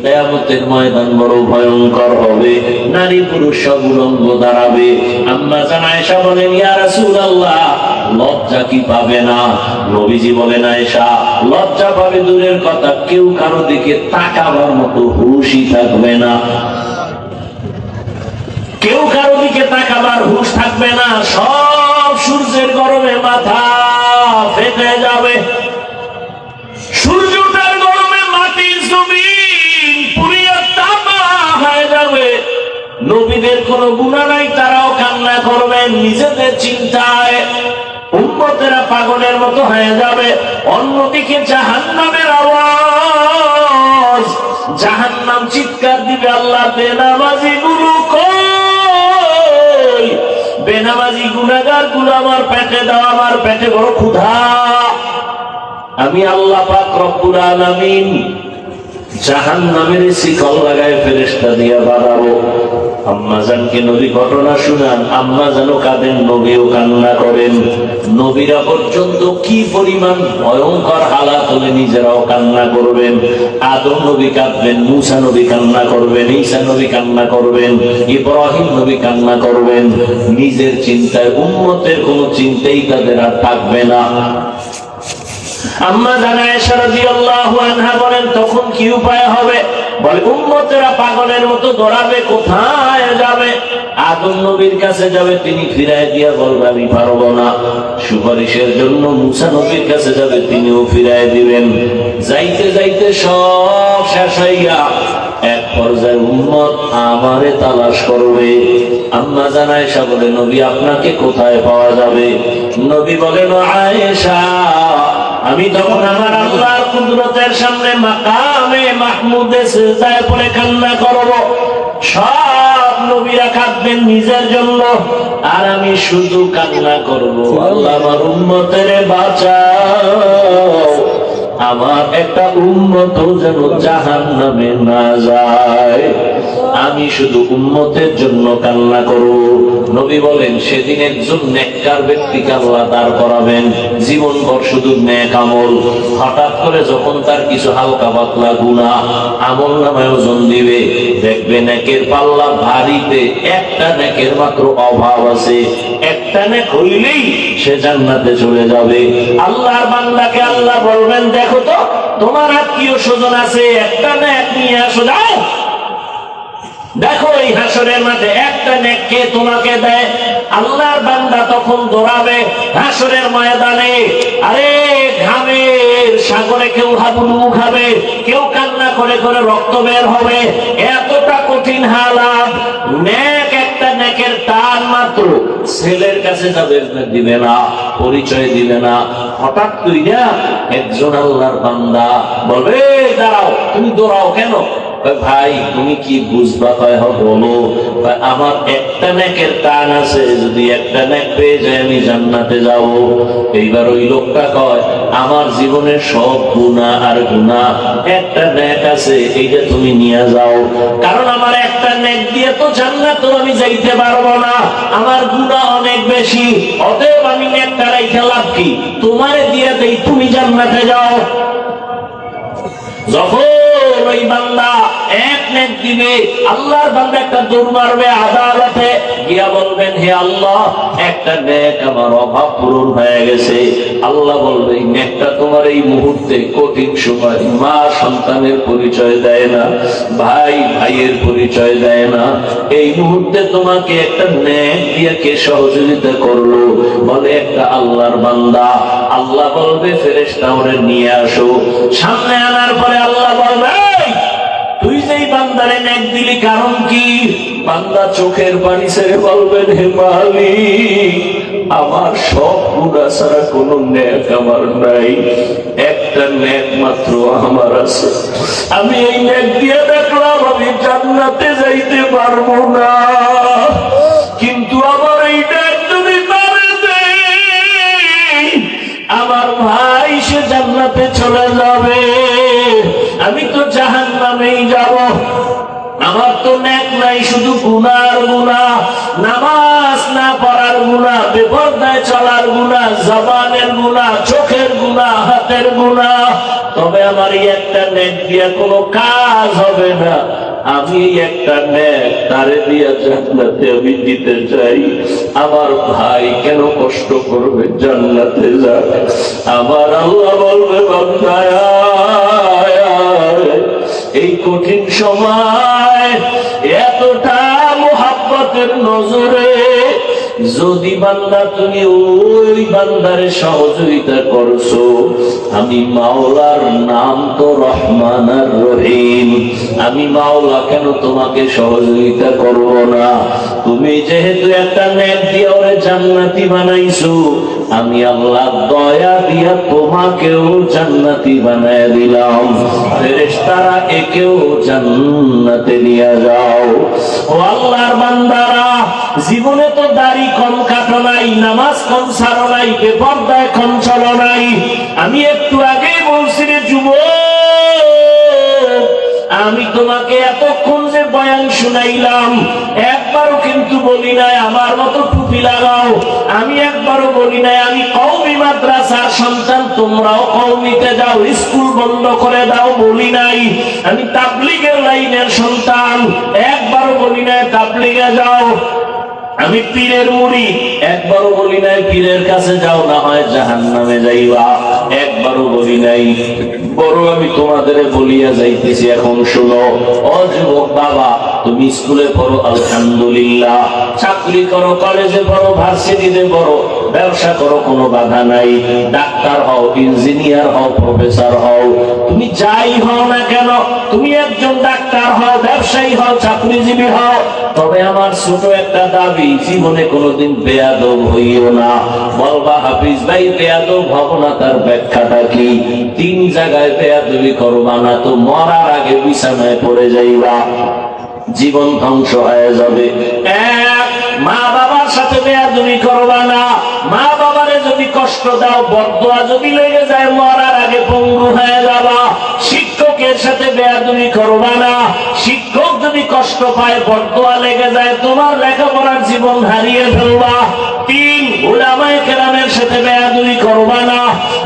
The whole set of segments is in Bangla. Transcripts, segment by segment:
কিয়ামতের ময়দান বড় ভয়ঙ্কর হবে, নারী পুরুষ সব উলঙ্গ দাঁড়াবে। আম্মা জান আয়েশা বলেন, ইয়া রাসূলুল্লাহ, লজ্জা কি পাবে না? নবীজি বলেন, আয়েশা, লজ্জা পাবে দূরের কথা, কেউ কারো দিকে তাকাবার মতো হুঁশই থাকবে না। কেউ কারো দিকে তাকাবার হুঁশ থাকবে না। সব সূর্যের গরমে মাথা ফেটে যাবে, সূর্যটার গরমে মাটির জমিন পুড়িয়ে তামা হয়ে যাবে। নবীদের কোনো গুনাহ নাই, তারাও কান্না করবেন নিজেদের চিন্তায়। উম্মতেরা পাগলের মতো হয়ে যাবে। অন্যদিকে জাহান্নামের আওয়াজ, জাহান্নাম চিৎকার দিবে, আল্লাহ বেনামাজি গুলো কই? বেনামাজি গুনাহগার গুলো আমার পেটে দাও, আমার পেটে বড় ক্ষুধা। আমি আল্লাহ পাক রব্বুল আলামিন জাহান্নামের শিকল লাগায় ফেরেশতা দিয়ে বাঁধাবো। আম্মা জানকে নবী ঘটনা শুনান, আম্মা জানো কাঁদেন, নবীও কান্না করেন। নবীরা পর্যন্ত কি পরিমাণ ভয়ঙ্কর হালাত হলে নিজেরাও কান্না করবেন। আদম নবী কাঁদবেন, মুসা নবী কান্না করবেন, ঈসা নবী কান্না করবেন, ইব্রাহিম নবী কান্না করবেন। নিজের চিন্তায়, উম্মতের কোনো চিন্তাই তাদের আর থাকবে না। আম্মা জান আয়েশা রাদিয়াল্লাহু আনহা বলেন, তখন কি উপায় হবে? বলে, উম্মতেরা পাগলের মতো দৌড়াবে, কোথায় যাবে? আদম নবীর কাছে যাবে, তিনি ফিরায় দিয়া বলবে, আমি পারবো না। সুপারিশের জন্য মুসা নবীর কাছে যাবে, তিনিও ফিরায় দিবেন। যাইতে যাইতে সব শেষ হইয়া এক পর্যায়ে উম্মত আমারে তালাশ করবে। আম্মা জান আয়েশা বলে, নবী আপনাকে কোথায় পাওয়া যাবে? নবী বলেন, আয়েশা, আমি তখন আমার আল্লাহর কুদরতের সামনে মাকামে মাহমুদে সিজদায় পড়ে কান্না করব। সব নবীরা কাঁদবেন নিজের জন্য, আর আমি শুধু কান্না করব, আল্লাহ আমার উম্মতের বাঁচাও, আমার একটা উম্মত যেন জাহান্নামে না যায়। আমি শুধু উম্মতের জন্য কান্না করব। নবী বলেন, সেদিন একজন নেককার ব্যক্তিকে আল্লাহ দাঁড় করাবেন, জীবনভর শুধু নেক আমল। হঠাৎ করে যখন তার কিছু হালকা পাতলা গুনাহ আমল নামায় ওজন দিবে, দেখবে নেকের পাল্লা ভারীতে একটা নেকের মাত্র অভাব আছে। একটা নেক হইলেই সে জান্নাতে চলে যাবে। আল্লাহর বান্দাকে আল্লাহ বলবেন, দেখো তো তোমার আত্মীয় স্বজন আছে, একটা নেক নিয়ে আসো, যাও। দেখো এই হাসরের মাঠে একটা নেক কে তোমাকে দেয়। আল্লাহর বান্দা তখন দৌড়াবে হাসরের ময়দানে। আরে ঘামের সাগরে কেউ হাবুডুবু খাবে, কেউ কান্না করে করে রক্ত বের হবে। এতটা কঠিন হালাত। নেক একটা নেকের টান মাত্র ছেলের কাছে যাবে, দিবে না, পরিচয় দিবে না। হঠাৎ কইরা একজন আল্লাহর বান্দা বলবে, দাঁড়াও, তুমি দৌড়াও কেন? ভাই তুমি কি বুঝবা? বলো, আমার একটা নেকের টান আছে, যদি একটা নেক পেয়ে যায় আমি জান্নাতে যাব। এইবার ওই লোকটা কয়, আমার জীবনের সব গুনাহ আর গুনাহ, একটা নেক আছে, এইটা তুমি নিয়ে যাও। কারণ আমার একটা নেক দিয়ে তো জান্নাতে আমি যাইতে পারবো না, আমার গুনাহ অনেক বেশি। অতএব আমি নেকটা রাইখা লাভ কি? তোমারে দিয়ে দেই, তুমি জান্নাতে যাও। যখন ওই বান্দা এক নেক দিবে, আল্লাহর বান্দা একটা দৌড় মারবে আদালতে গিয়া বলবেন, হে আল্লাহ, একটা নেক আমার অভাব পূরণ হয়ে গেছে। আল্লাহ বলবে, এই নেকটা তোমার এই মুহূর্তে কঠিন সময়, মা সন্তানের পরিচয় দেয় না, ভাই ভাইয়ের পরিচয় দেয় না, এই মুহূর্তে তোমাকে একটা নেক দিয়ে কে সহযোগিতা করলো? বলে, একটা আল্লাহর বান্দা। আল্লাহ বলবে, ফেরেশতা ওরে নিয়ে আসো। সামনে আনার পরে আল্লাহ বলবে, তুই যেই বান্দারে নেক দিলি, কারণ কি? বান্দা চোখের পানি ছেড়ে বলবেন, হে মালিক, আমার সব গুনাহ ছাড়া কোনো নেক আমার নাই, একটা নেক মাত্র আমার আছে। আমি এই নেক দিয়ে দেখলাম আমি জান্নাতে যাইতে পারবো না, কিন্তু আমার এই নেক যদি তারে দেই, আমার ভাই সে জান্নাতে চলে যাবে, আমি তো জাহান্নামেই যাব। আমার তো নেক নাই, শুধু গুনাহ আর গুনাহ। নামাজ না পড়ার গুনাহ, বেপরদায় চলার গুনাহ, জবানের গুনাহ, চোখের গুনাহ, হাতের গুনাহ। তবে আমার এই একটা নেক দিয়া কোনো কাজ হবে না। আমি একটা নেক তারে দিয়া জান্নাতে আমি দিতে চাই। আমার ভাই কেন কষ্ট করবে, জান্নাতে যাক। আমার আল্লাহ বলবে বান্দা এই কঠিন সময় এতটা মুহাব্বতের নজরে যদি বান্দা তুমি ওই বান্দারে সহযোগিতা করছো, আমি মাওলার নাম তো রহমান আর রহিম, আমি মাওলা কেন তোমাকে সহযোগিতা করব না? তুমি যেহেতু একটা নেক দিয়ে ওরে জান্নাতি বানাইছো, আমি আল্লাহ দয়া দিয়া তোমাকেও জান্নাতি বানায় দিলাম। ফেরেশতারা একেও জান্নাতে নিয়ে যাও। ও আল্লাহর বান্দারা, জীবনে তো দাড়ি কম কাটো নাই, নামাজ কম ছাড়ো নাই, বেপরদায় কম চলো নাই। আমি একটু আগে বলছি রে যুবক, আমি তোমাকে এতক্ষণ যে বয়ান শুনাইলাম, একবারও কিন্তু বলি নাই আমার মতো টুপি লাগাও। আমি একবারও বলি নাই আমি কওমি মাদ্রাসার সন্তান, তোমরাও কওমিতে যাও, স্কুল বন্ধ করে দাও, বলি নাই। আমি তাবলীগের লাইনের সন্তান, একবারও বলি নাই তাবলীগে যাও। আমি পীরের মুড়ি, একবারও বলি নাই পীরের কাছে যাও, না হয় জাহান্নামে যাইবা, একবারও বলি নাই। বড় আমি তোমাদের বলিয়া যাইতেছি, এখন শুনো। ও যুবক বাবা, তুমি স্কুলে পড়ো আলহামদুলিল্লাহ, চাকরি করো, কলেজে পড়ো, ভার্সিটিতে পড়ো, ব্যবসা করো, কোনো বাধা নাই। ডাক্তার হও, ইঞ্জিনিয়ার হও, প্রফেসর হও, তুমি যাই হও না কেন, তুমি একজন ডাক্তার হও, ব্যবসায়ী হও, চাকরিজীবী হও, তবে আমার ছোট একটা দাবি, জীবনে কোনোদিন বেয়াদব হইও না। বলবা হাফিজ ভাই বেয়াদব হব না, তার ব্যাখ্যাটা কি? 3 জায়গায় বেয়াদবি করবা না তো মরার আগে বিছানায় পড়ে যাইবা, জীবন ধ্বংস হয়ে যাবে। এক, মা বাবার সাথে বেয়াদবি করবা না। মা বাবারে যদি কষ্ট দাও, বদদোয়া যদি লেগে যায়, মরার আগে পঙ্গু হয়ে যাবা। শিক্ষকের সাথে বেয়াদবি করবা না। শিক্ষক যদি কষ্ট পায়, বদদোয়া লেগে যায়, তোমার লেখাপড়ার জীবন হারিয়ে ফেলবা। 3, উলামায়ে কেরামের সাথে বেয়াদবি করবা না।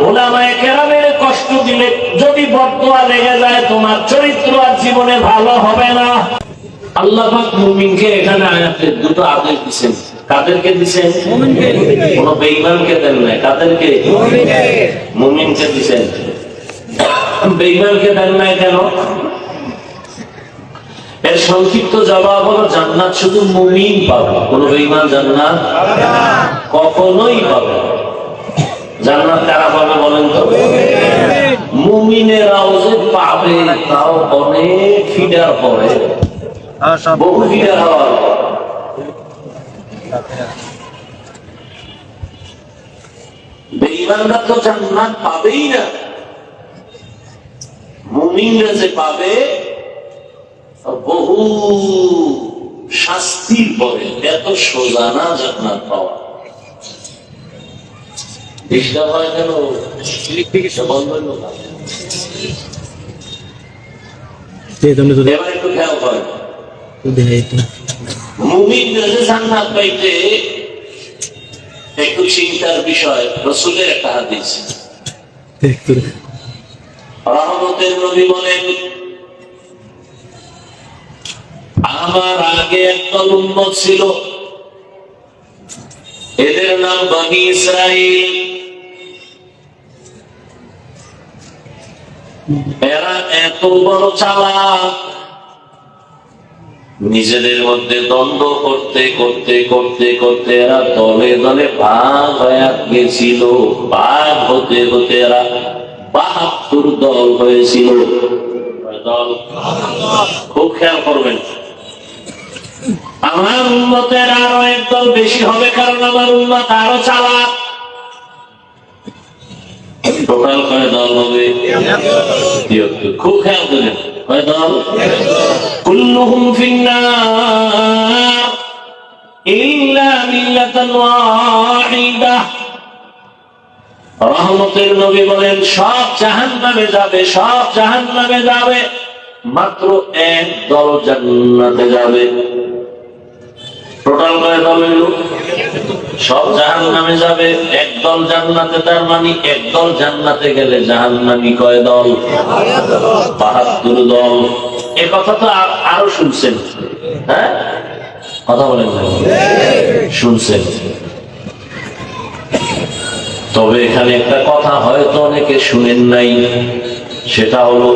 উলামায়ে কেরামের কষ্ট দিলে যদি বদদোয়া লেগে যায়, তোমার চরিত্র আর জীবনে ভালো হবে না। আল্লাহ পাক মুমিনকে এখানে আয়াতে দুটো আদেশ দিয়েছেন। কাদেরকে দিয়েছেন? মুমিনকে। কোন বেঈমানকে দেন না। কাদেরকে? মুমিনকে। মুমিনকে দিয়েছেন, বেঈমানকে দেন না কেন? এর সংক্ষিপ্ত জবাব হলো জান্নাত শুধু মুমিন পাবে, কোন বেঈমান জান্নাত কখনোই পাবে। জান্নাত কারা পাবে বলেন তো? মুমিনেরাও যে পাবে, তাও অনেক ফিডার পরে, বহু ফিডার হওয়ার পর। বেঈমানরা তো জান্নাত পাবেই না। মুমিনরা যে পাবে বহু শাস্তির পরে, এত সোজা না জান্নাত পাওয়া। ডিস্টার্ব হয় কেন? বন্ধ হইল না। এবার একটু খেয়াল করেন, মুমিনরা যে জান্নাত পাইতে একটু চিন্তার বিষয়। রাসূলের একটা হাদিস, রহমতের নবী বলেন, আমার আগে একদল উম্মত ছিল, এদের নাম বনী ইসরাইল। এরা এত বড় চালাক, নিজেদের মধ্যে দ্বন্দ্ব করতে করতে করতে করতে এরা দলে দলে ভাগ হয়ে গেছিল। ভাগ হতে হতে এরা ৭২ দল হয়েছিল। দল খুব খেয়াল করবেন। আমার উম্মতের আরো একদল বেশি হবে, কারণ আমার উম্মত আরো চালাক। টোটাল কয় দল হবে? খুব খেয়াল করেন, কয় দল? কুল্লুহুম ফিন্নার ইল্লা মিল্লাতান ওয়াহিদাহ। রহমতের নবী বলেন, সব জাহান্নামে যাবে, সব জাহান্নামে যাবে, মাত্র এক দল জান্নাতে যাবে। টোটাল কয় দল? সব জাহান্নামে যাবে, একদল জান্নাতে, তার মানে একদল জান্নাতে গেলে জাহান্নামী কয় দল? ৭২ দল। এ কথা তো আরো শুনছেন, হ্যাঁ কথা বলেন না, শুনছেন। তবে এখানে একটা কথা হয়তো অনেকে শুনেন নাই, সেটা হলো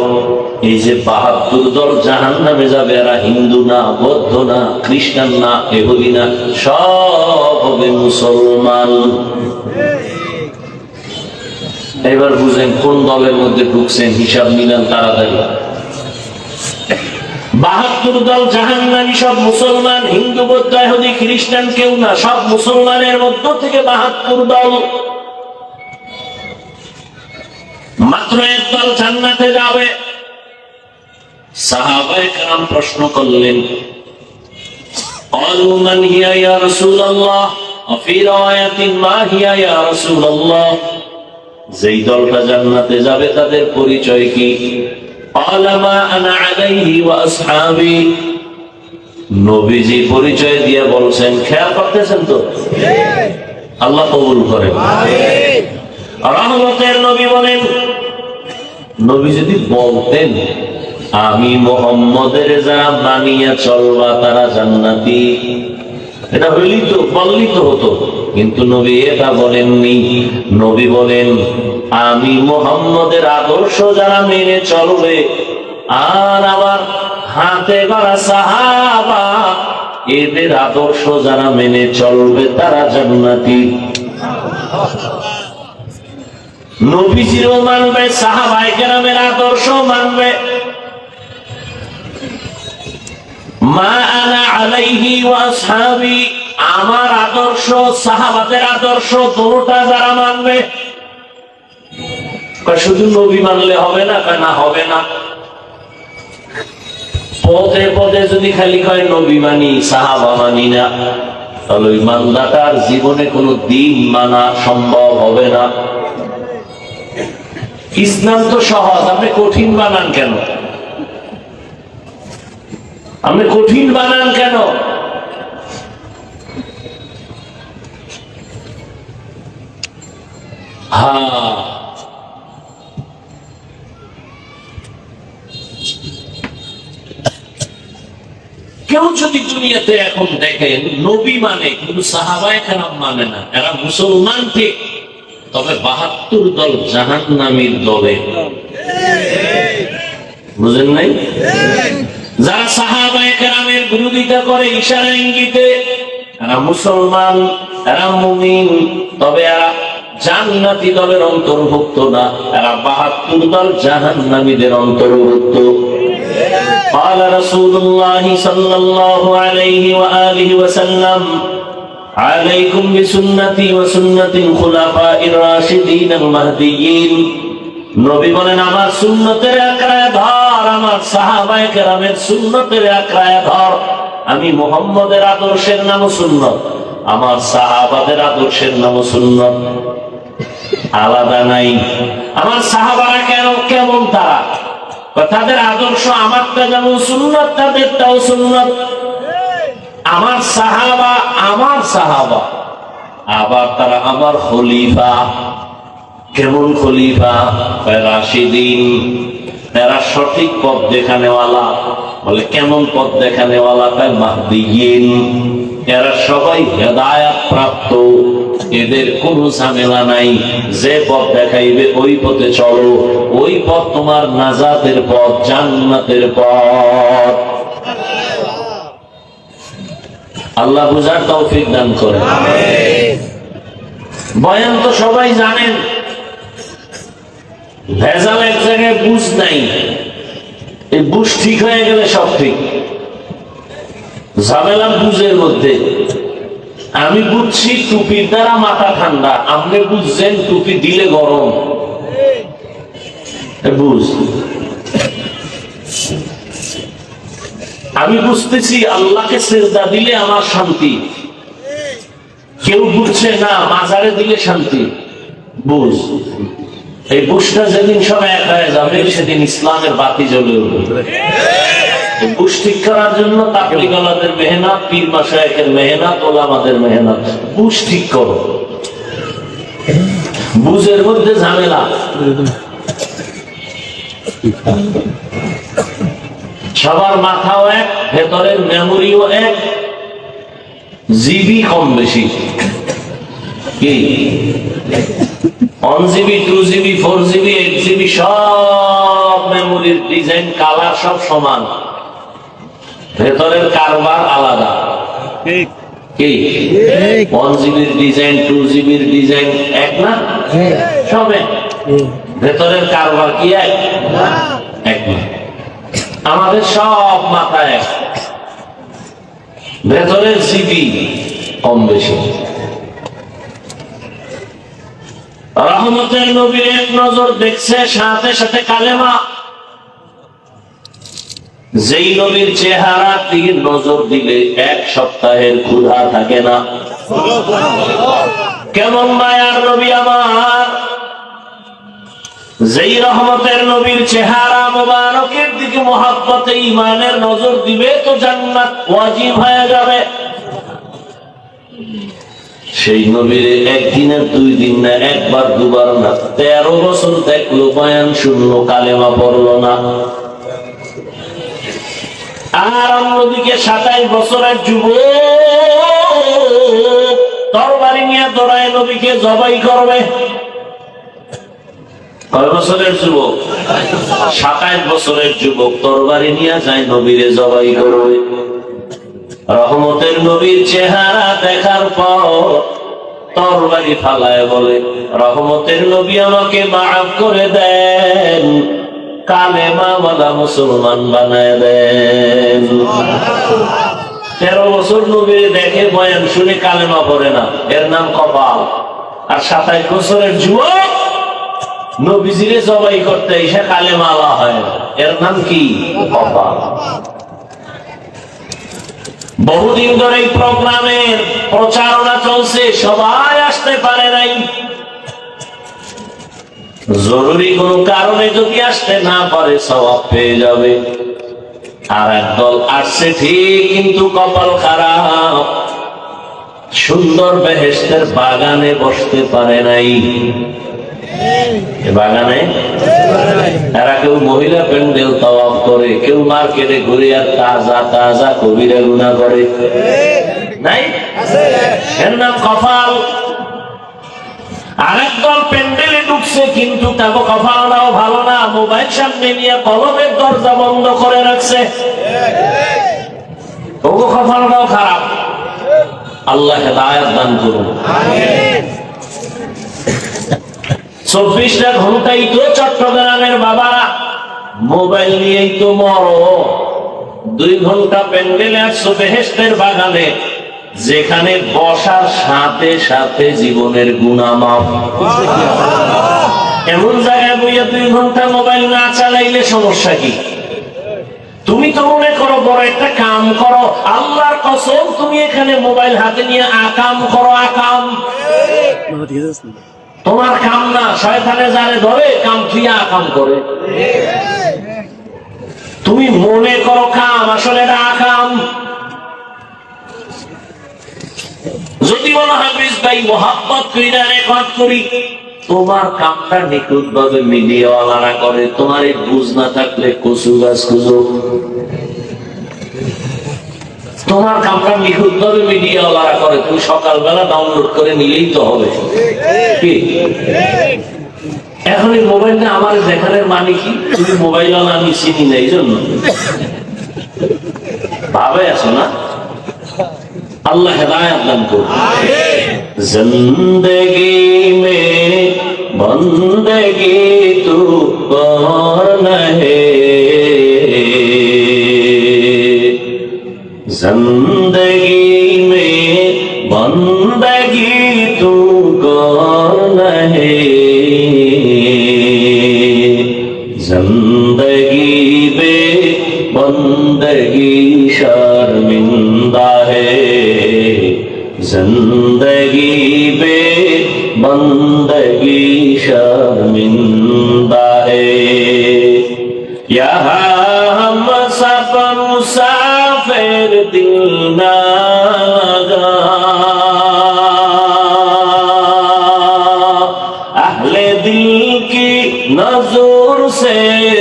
এই যে ৭২ দল জাহান্নামে যাবে, এরা হিন্দু না, বৌদ্ধ না, খ্রিস্টান না, ইহুদি না, সব হবে মুসলমান। এবার বুঝেন কোন দলের মধ্যে ঢুকছেন, হিসাব মিলান তাড়াতাড়ি। ৭২ দল জাহান্নামী, সব মুসলমান, হিন্দু, বৌদ্ধ, ইহুদি, খ্রিস্টান কেউ না, সব মুসলমানের মধ্য থেকে ৭২ দল। মাত্র একদল জান্নাতে যাবে। সাহাবায়ে কেরাম প্রশ্ন করলেন, ক্বালু মান হিয়া ইয়া রাসূলুল্লাহ, ফি রাওয়ায়াতিন মা হিয়া ইয়া রাসূলুল্লাহ, যেই দলটা জান্নাতে যাবে তাদের পরিচয় কি? ক্বালা মা আনা আলাইহি ওয়া আসহাবি, নবীজি পরিচয় দিয়ে বলছেন, খেয়াল করতেছেন তো? আল্লাহ কবুল করেন, আমিন। রহমতের নবী বলেন, নবী যদি বলতেন আমি মুহাম্মদের যারা মানিয়া চলবা তারা জান্নাতি, এটা হইলি তো, বললি তো হতো, কিন্তু নবী এটা বলেননি। নবী বলেন আমি মুহাম্মদের আদর্শ যারা মেনে চলবে আর আমার হাতে গড়া সাহাবা এদের আদর্শ যারা মেনে চলবে তারা জান্নাতি। নবীজিরও মানবে, সাহাবায়ে কেরামের আদর্শ মানবে। মা আনা আলাইহি ওয়া আসহাবি, আমার আদর্শ, সাহাবাদের আদর্শ, দুটোটা যারা মানবে। শুধু নবী মানলে হবে না? না, হবে না। পদে পদে যদি খালি কয় নবী মানি, সাহাবা মানি না, তাহলে ওই মান্দাটার জীবনে কোনো দিন মানা সম্ভব হবে না। ইসলাম তো সহজ, আপনি কঠিন বানান কেন? আপনি কঠিন বানান কেন? হ্যাঁ, কেউ যদি দুনিয়াতে এখন দেখেন নবী মানে কিন্তু সাহাবায়ে কেরাম মানে না, এরা মুসলমান ঠিক, তবে ৭২ দল জাহান্নামীর দলে, বুঝেন নাই? যারা সাহাবায়ে কেরামের বিরোধিতা করে ইশারা ইঙ্গিতে, এরা মুসলমান, এরা মুমিন, তবে এরা জান্নাতি দলের অন্তর্ভুক্ত না, এরা ৭২ দল জাহান্নামীদের অন্তর্ভুক্ত। قال رسول الله صلى الله عليه وآله وسلم عليكم بسنتي وسنة الخلفاء الراشدين المهديين, নবী বলেন আমার সুন্নতের আঁকড়ায় ধর, আমার সাহাবায়ে কেরামের সুন্নতের আঁকড়ায় ধর। আমি মুহাম্মদের আদর্শের নাম সুন্নত, আমার সাহাবাদের আদর্শের নাম সুন্নত, আলাদা নাই। আমার সাহাবারা কেমন তারা? তাদের আদর্শ আমারটা যেমন সুন্নত, তাদেরটাও সুন্নত। আমার সাহাবা আবার তারা আমার খলিফা। কেমন খলিফা? রাশিদিন, এরা সঠিক পথ দেখানেওয়ালা। বলে কেমন পথ দেখানেওয়ালা? মাহদিয়িন, এরা সবাই হেদায়েত প্রাপ্ত, এদের কোন ঝামেলা নাই। যে পথ দেখাইবে ওই পথে চলো, ওই পথ তোমার নাজাতের পথ, জান্নাতের পথ। আল্লাহ বুঝার তৌফিক দান করেন, আমিন। বয়ান তো সবাই জানেন, ভেজাল এক জায়গায় বুঝ নাই, এই বুঝ ঠিক হয়ে গেলে সব ঠিক। ঝামেলা বুঝের মধ্যে। আমি বুঝছি টুপির দ্বারা মাথা ঠান্ডা, আপনি বুঝছেন টুপি দিলে গরম। বুঝ। আমি বুঝতেছি আল্লাহকে সিজদা দিলে আমার শান্তি, কেউ বুঝছে না মাজারে দিলে শান্তি। বুঝ। এই বুঝটা যেদিন সব এক হয়ে যাবে সেদিন ইসলামের বাতি জ্বলে উঠবে। বুঝ ঠিক করার জন্য তাবলীগওয়ালাদের মেহনত, পীর মাশায়েখের মেহনত, ওলামাদের মেহনত। বুঝ ঠিক করো, বুঝের মধ্যে ঝামেলা। সবার মাথাও এক, ভেতরের মেমোরিও এক, জিবি কম বেশি। কি 1GB 2GB 4GB 8GB সব মেমোরির ডিজাইন, কালার সব সমান, ভেতরের কারবার আলাদা। কি 1GBর ডিজাইন 2GBর ডিজাইন এক না? সব এক, ভেতরের কারবার কি এক? এক না। আমাদের সব মাথা এক, ভেতরের জিবি কম বেশি। রহমতের নবীর এক নজর দেখছে, সাথে সাথে কালেমা। যেই নবীর চেহারা দিকে নজর দিলে এক সপ্তাহের ক্ষুধা থাকে না। কেমন মায়ার নবী আমার! যেই রহমতের নবীর চেহারা মোবারকের দিকে মহব্বতে ঈমানের নজর দিবে তো জান্নাত ওয়াজিব হয়ে যাবে। সেই নবীর একদিনের 2 দিন না, একবার দুবার না, 13 বছর দেখলো, বয়ান শুনলো, কালেমা পড়লো না। আর অন্যদিকে 27 বছরের যুবক তরবারি নিয়ে দৌড়ায় নবীকে জবাই করবে। কয় বছরের যুবক? 27 বছরের যুবক তরবারি নিয়ে যায় নবীরে জবাই করবে। রহমতের নবীর চেহারা দেখার পর তরবারি ফালায় বলে, রহমতের নবী আমাকে মাফ করে দেন, কালেমাওয়ালা মুসলমান বানায় দেন। 13 বছর নবীরে দেখে, বয়ান শুনে কালেমা পড়ে না, এর নাম কপাল। আর 27 বছরের যুবক নবীজিরে জবাই করতে এসে কালেমাওয়ালা হয় না, এর নাম কি? কপাল। বহুদিন ধরে এই প্রোগ্রামের প্রচারণা চলছে, সবাই আসতে পারে নাই। জরুরি কোন কারণে যদি আসতে না পারে সওয়াব পেয়ে যাবে। আর একদল আসছে ঠিক, কিন্তু কপাল খারাপ, সুন্দর বেহেশতের বাগানে বসতে পারে নাই। বাগানে এরা কেউ মহিলা প্যান্ডেল তাওয়াফ করে, কেউ মার্কেটে ঘুরে আর তাজা তাজা কবিরা গুনাহ করে, নাই? এর নাম কপাল। আরেক দল প্যান্ডেলে ঢুকছে, কিন্তু তাকে কপালটাও ভালো না, মোবাইল সামনে নিয়ে কলমের দরজা বন্ধ করে রাখছে, ওগো কপালটাও খারাপ। আল্লাহ হেদায়েত দান করুন। 24টা ঘন্টাই তো চট্টগ্রামের বাবারা মোবাইল নিয়েই তো মরো। 2 ঘন্টা প্যান্ডেলে আসছো বেহেশতের বাগানে, যেখানে বসার সাথে সাথে জীবনের গুনাহ মাফ। এমন জায়গায় বইয়া 2 ঘন্টা মোবাইল না চালাইলে সমস্যা কি? তুমি তো মনে করো বড় একটা কাম করো, আল্লাহর কসম তুমি এখানে মোবাইল হাতে নিয়ে আকাম করো, আকাম। তোমার কাম না, শয়তানে যারে ধরে কাম থুইয়া আকাম করে। তুমি মনে করো কাম, আসলে এটা আকাম। যদি বলা হয় ভাই মোহাব্বত কইরা রেকর্ড করি, তোমার কামটা নিখুঁত ভাবে মিডিয়াওয়ালারা করে, তোমার এই বুঝ না থাকলে কচু গাছ খুঁজো। তোমার কামটা নিখুঁত ভাবে মিডিয়াওয়ালারা করে, তুমি সকালবেলা ডাউনলোড করে নিলেই তো হবে। কি এখন এই মোবাইলটা আমার দেখানোর মানে কি? তুমি মোবাইলওয়ালা আমি চিনি না, এই জন্য ভাবে আছো না? अल्लाह हिदायत दान करो। जिंदगी में बंदगी तू कौन है, जिंदगी में बंदगी तू कौन है, जिंदगी में बंदगी शर्मिंदा है, जिंदगी पे बंदगी शर्मिंदा है। यहाँ हम सफर मुसाफिर दिल ना लगा, अहले दिल की नजर से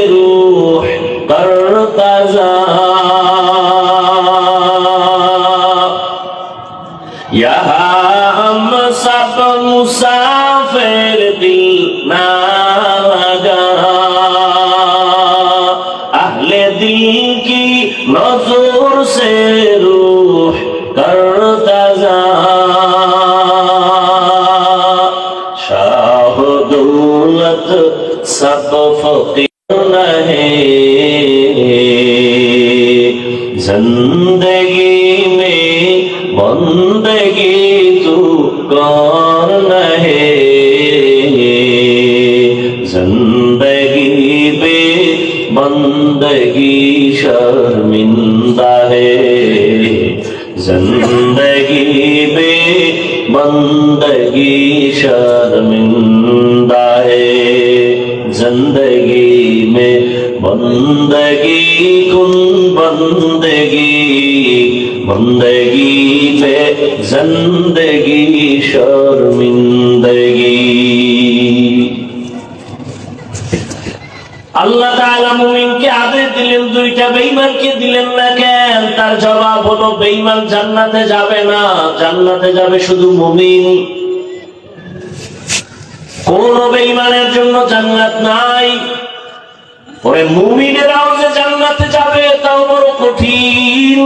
रूह करता जा, यहाँ हम सब मुसाफिर दिल ना लगा, अहले दिल की नजर से रूह करता जा, शाह दौलत सब फकीर नहीं, जिंदगी में बंदगी तू कौन है, जिंदगी बे बंदगी शर्मिंदा है, जिंदगी बे बंदगी शर्मिंदा है, जिंदगी में बंदगी कुन बंदगी, बंदगी पे जिंदगी शर्मिंदगी। আল্লাহ তাআলা মুমিনকে আদেশ দিলেন, দুইটা বেঈমানকে দিলেন না কেন? তার জবাব হলো বেঈমান জান্নাতে যাবে না, জান্নাতে যাবে শুধু মুমিন। কোন বেঈমানের জন্য জান্নাত নাই। ওরে মুমিনেরাও যে জান্নাতে যাবে তাও বড় কঠিন।